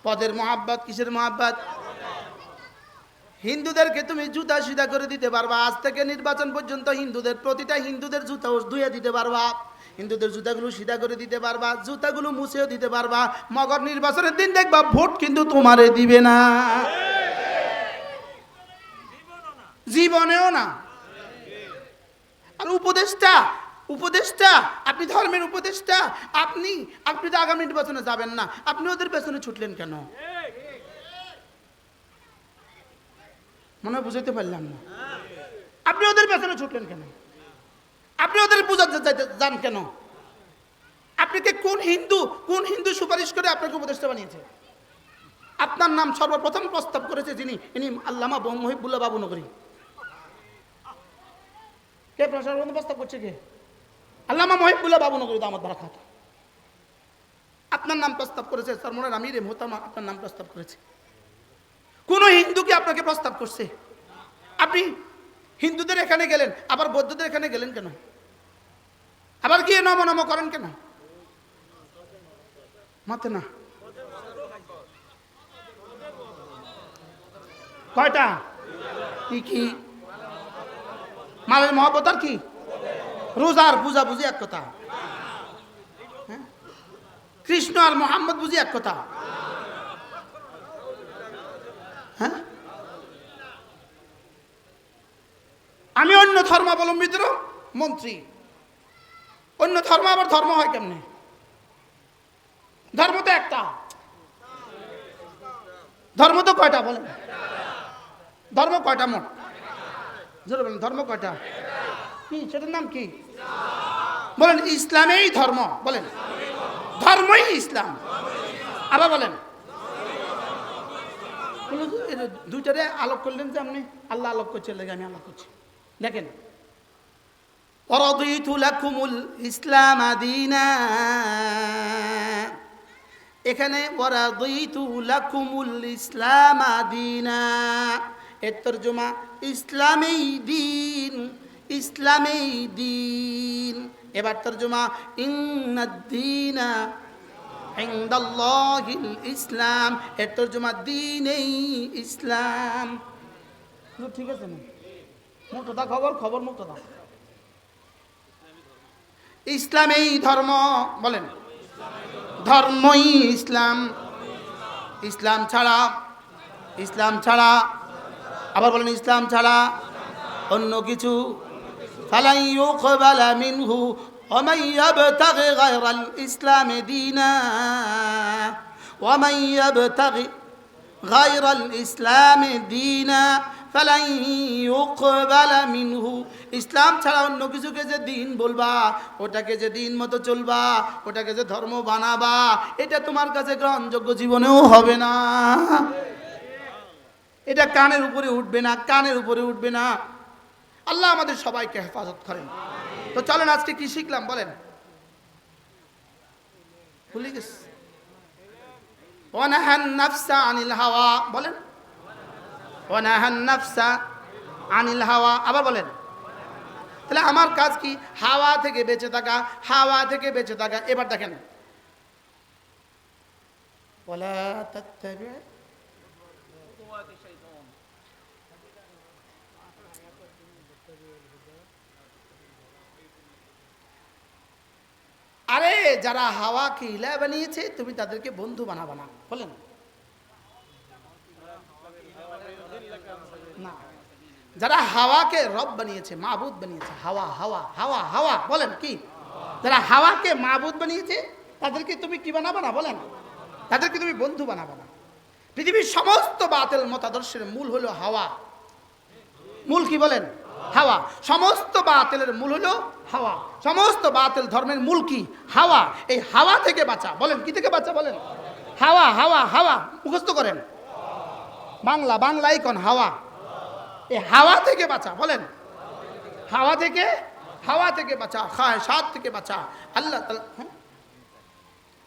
পদের মহাব্বত। কিসের মহাব্বত? হিন্দুদেরকে তুমি জুতা সিধা করে দিতে পারবা, আজ থেকে নির্বাচন পর্যন্ত হিন্দুদের প্রতিটা হিন্দুদের জুতা ধুয়ে দিতে পারবা, হিন্দুদের জুতাগুলো সিধা করে দিতে পারবা, জুতাগুলো মুছেও দিতে পারবা। মগর নির্বাচনের দিন দেখবা ভোট কিন্তু তোমারে দিবে না, জীবনেও না। আর উপদেষ্টা আপনি ধর্মের উপদেষ্টা, আপনি তো আগামী নির্বাচনে যাবেন না, আপনি ওদের পেছনে ছুটলেন কেন? মনে হয় বুঝাইতে পারলাম না। আপনি ওদের পেছনে ছুটলেন কেন? আপনি ওদের পূজা যান কেন? আপনাকে কোন হিন্দু সুপারিশ করে আপনাকে উপদেষ্টা বানিয়েছে? আপনার নাম সর্বপ্রথম প্রস্তাব করেছে যিনি, ইনি আল্লামা মহিবুল্লাহ বাবুনগরী। কে প্রস্তাব করছে? কে? আল্লামা মহিবুল্লাহ বাবুনগরী দামাত বারাকাতুহু। আপনার নাম প্রস্তাব করেছে সরমনের আমিরে মোহতামা, আপনার নাম প্রস্তাব করেছে। কোন হিন্দু কি আপনাকে প্রস্তাব করছে? আপনি হিন্দুদের এখানে গেলেন, আবার বৌদ্ধদের এখানে গেলেন কেন? আবার গিয়ে নম নম করেন কেন? মাতে না কয়টা? কি কি? মালের মহব্বত আর কি? রোজার পূজা বুঝি এক কথা? হ্যাঁ? কৃষ্ণ আর মোহাম্মদ বুঝি এক কথা? হ্যাঁ, আমি অন্য ধর্মাবলম্বীদেরও মন্ত্রী। অন্য ধর্ম আবার ধর্ম হয় কেমনে? ধর্ম তো একটা। ধর্ম তো কয়টা বলেন? ধর্ম কয়টা মোট? জোরে বলেন, ধর্ম কয়টা? কি সেটার নাম কি বলেন? ইসলামেই ধর্ম বলেন, ধর্মই ইসলাম। আবার বলেন, দুইটারে আলোক করলেন যে আপনি? আল্লাহ আলোক করছে, লেগে আমি আলোক করছি। দেখেন, ওয়ারাদিতু লাকুমুল ইসলাম দীনা, এখানে ওয়ারাদিতু লাকুমুল ইসলাম দীনা, এর তরজমা ইসলামেই দিন, ইসলামেই দিন। এবার তরজমা ইন্নাদ-দীনা ইনদাল্লাহিল ইসলাম, এর তরজমা দ্বীনেই ইসলাম। ঠিক আছে না? মুক্তদা খবর, খবর মুক্তদা। ইসলামেই ধর্ম বলেন, ধর্মই ইসলাম। ইসলাম ছাড়া, ইসলাম ছাড়া, আবার বলেন ইসলাম ছাড়া অন্য কিছু ফালাই ইউকবালা মিনহু ওয়া মান ইয়াবতাগি গায়রাল ইসলামি দীনা, ওয়া মান ইয়াবতাগি গায়রাল ইসলামি দীনা ফালাই ইউকবালা মিনহু। ইসলাম ছাড়া অন্য কিছুকে যে দিন বলবা, ওটাকে যে দিন মতো চলবা, ওটাকে যে ধর্ম বানাবা, এটা তোমার কাছে গ্রহণযোগ্য জীবনেও হবে না। এটা কানের উপরে উঠবে না, কানের উপরে উঠবে না। আল্লাহ আমাদের সবাইকে হেফাজত করেন। তো চলেন আজকে কি শিখলাম বলেন? ভুলে গেছি। ওয়ানাহান নাফসা আনিল হাওয়া বলেন, ওয়ানাহান নাফসা আনিল হাওয়া। আবার বলেন। তাহলে আমার কাজ কি? হাওয়া থেকে বেঁচে থাকা, হাওয়া থেকে বেঁচে থাকা। এবার দেখেন, ওয়ালা তাত্তাবি, আরে যারা হাওয়াকে ইলা বানিয়েছে তুমি তাদেরকে বন্ধু বানাবা না বলেন না। যারা হাওয়াকে রব বানিয়েছে, মাবুদ বানিয়েছে, হাওয়া হাওয়া হাওয়া হাওয়া বলেন কি? যারা হাওয়াকে মাবুদ বানিয়েছে তাদেরকে তুমি কি বানাবা না বলেন? তাদেরকে তুমি বন্ধু বানাবা না। পৃথিবীর সমস্ত বাতিল মতাদর্শের মূল হলো হাওয়া। মূল কি বলেন? হাওয়া। সমস্ত বাতিলের মূল হলো হাওয়া। সমস্ত বাতিল ধর্মের মূল কি? হাওয়া। এই হাওয়া থেকে বাঁচা বলেন। কি থেকে বাঁচা বলেন? হাওয়া হাওয়া হাওয়া মুখস্থ করেন। বাংলা বাংলাই কোন হাওয়া। এই হাওয়া থেকে বাঁচা বলেন। হাওয়া থেকে, হাওয়া থেকে বাঁচা, খায়সাত থেকে বাঁচা, আল্লাহ তাআলা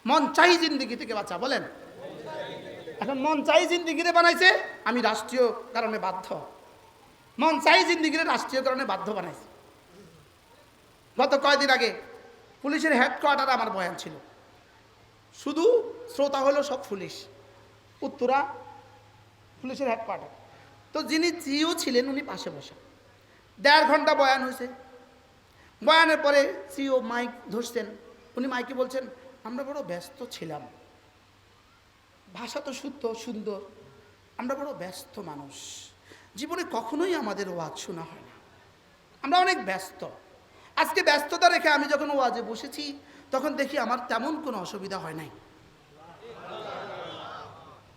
মন চাই জিন্দেগি থেকে বাঁচা বলেন। এখন মন চাই জিন্দেগিরে বানাইছে, আমি রাষ্ট্রীয় কারণে বাধ্য। মন চাই জিন্দেগিরে রাষ্ট্রীয় কারণে বাধ্য বানাইছে। গত কয়েকদিন আগে পুলিশের হেডকোয়ার্টারে আমার বয়ান ছিল, শুধু শ্রোতা হলো সব পুলিশ, উত্তরা পুলিশের হেডকোয়ার্টার। তো যিনি জিও ছিলেন উনি পাশে বসা। 1.5 ঘন্টা বয়ান হয়েছে। বয়ানের পরে সিও মাইক ধরছেন। উনি মাইকে বলছেন, আমরা বড় ব্যস্ত ছিলাম, ভাষা তো শুদ্ধ সুন্দর, আমরা বড় ব্যস্ত মানুষ, জীবনে কখনোই আমাদের ওয়াজ শোনা হয় না, আমরা অনেক ব্যস্ত। আজকে ব্যস্ততা রেখে আমি যখন ওয়াজে বসেছি তখন দেখি আমার তেমন কোনো অসুবিধা হয় নাই।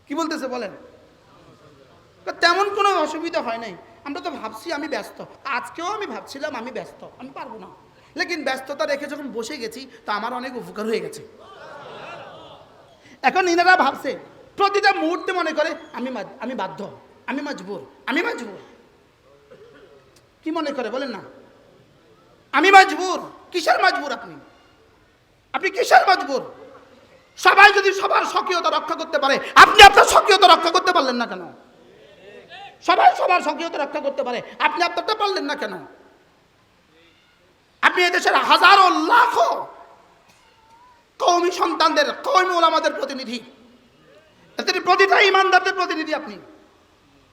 কি বলতেছে বলেন? তেমন কোনো অসুবিধা হয় নাই। আমরা তো ভাবছি আমি ব্যস্ত, আজকেও আমি ভাবছিলাম আমি ব্যস্ত, আমি পারবো না, লেকিন ব্যস্ততা রেখে যখন বসে গেছি তা আমার অনেক উপকার হয়ে গেছে। এখন ইনারা ভাবছে প্রতিটা মুহূর্তে মনে করে আমি বাধ্য, আমি মজবুর, আমি মজবুর। কি মনে করে বলেন না? আমি মজবুর। কিসের মজবুর আপনি? আপনি কিসের মজবুর? সবাই যদি সবার স্বকীয়তা রক্ষা করতে পারে, আপনি আপনার স্বকীয়তা রক্ষা করতে পারলেন না কেন? সবাই সবার স্বকীয়তা রক্ষা করতে পারে, আপনি আপনারটা পারলেন না কেন? আপনি এদেশের হাজারো লাখো কওমি সন্তানদের, কওমি ওলামাদের প্রতিনিধি, প্রতিটা ইমানদারদের প্রতিনিধি আপনি,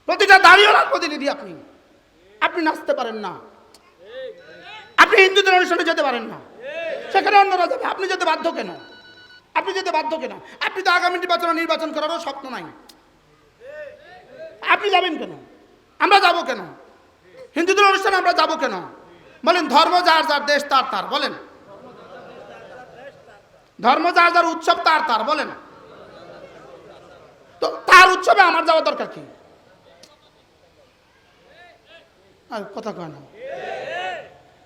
প্রতিটা দাঁড়িওয়ালার প্রতিনিধি আপনি। আপনি নাচতে পারেন না, আপনি হিন্দুদের অনুষ্ঠানে যেতে পারেন না, সেখানে অন্যরা যাবে, আপনি যেতে বাধ্য কেন? আপনি যেতে বাধ্য কেন? আপনি তো আগামী নির্বাচন করারও স্বপ্ন নাই, আপনি যাবেন কেন? আমরা যাব কেন? হিন্দুদের অনুষ্ঠানে আমরা যাব কেন? বলেন, ধর্ম যার যার, দেশ তার তার, বলেন। ধর্ম যার যার, উৎসব তার তার, বলেন। তো তার উৎসবে আমার যাওয়া দরকার কি? আর কথা কয় না।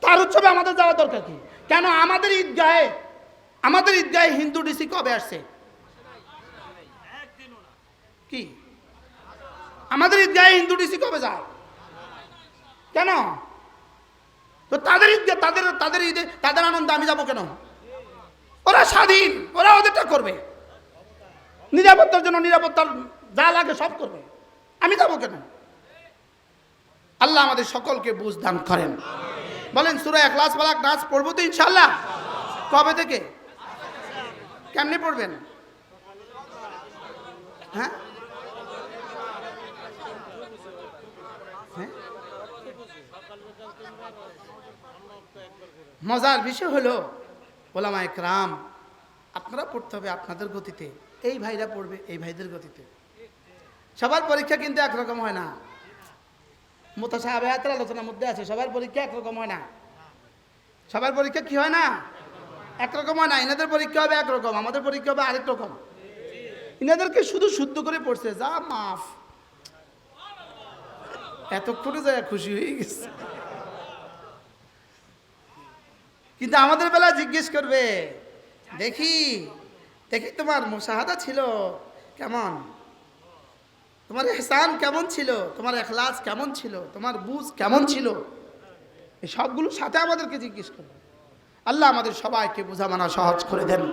তার উৎসবে আমাদের যাওয়া দরকার কি? কেন? আমাদের ঈদগাহে হিন্দু ডিসি কবে আসছে? কি আমাদের ঈদগাহে হিন্দু ডিসি কবে যায়? কেন? তো তাদের ঈদগাহ, তাদের ঈদে, তাদের আনন্দে আমি যাব কেন? ওরা স্বাধীন, ওরা ওদেরটা করবে, নিরাপত্তার জন্য নিরাপত্তার যা লাগে সব করবে, আমি যাব কেন? আল্লাহ আমাদের সকলকে বুঝ দান করেন। বলেন, সূরা ইখলাস ফালাক নাস পড়বো তো ইনশাআল্লাহ? কবে থেকে? কেমনে পড়বেন? হ্যাঁ, মজার বিষয় হলো, ওলামা একরাম, আপনারা পড়তে হবে আপনাদের গতিতে, এই ভাইরা পড়বে এই ভাইদের গতিতে। সবার পরীক্ষা কিন্তু একরকম হয় না। মুতাশাবিহাতের আলোচনার মধ্যে আছে, সবার পরীক্ষা একরকম হয় না। সবার পরীক্ষা কি হয় না? একরকম হয় না। ইনাদের পরীক্ষা হবে একরকম, আমাদের পরীক্ষা হবে আরেক রকম। ইনাদেরকে শুধু শুদ্ধ করে পড়ছে, যা মাফ, এতক্ষণে যায় খুশি হয়ে গেছে। কিন্তু আমাদের বেলা জিজ্ঞেস করবে, দেখি তোমার মুশাহাদা ছিল কেমন, তোমার ইহসান কেমন ছিল, তোমার ইখলাস কেমন ছিল, তোমার বুঝ কেমন ছিল, এই সবগুলোর সাথে আমাদেরকে জিজ্ঞেস করবে। আল্লাহ আমাদের সবাইকে বোঝা মানা সহজ করে দেন।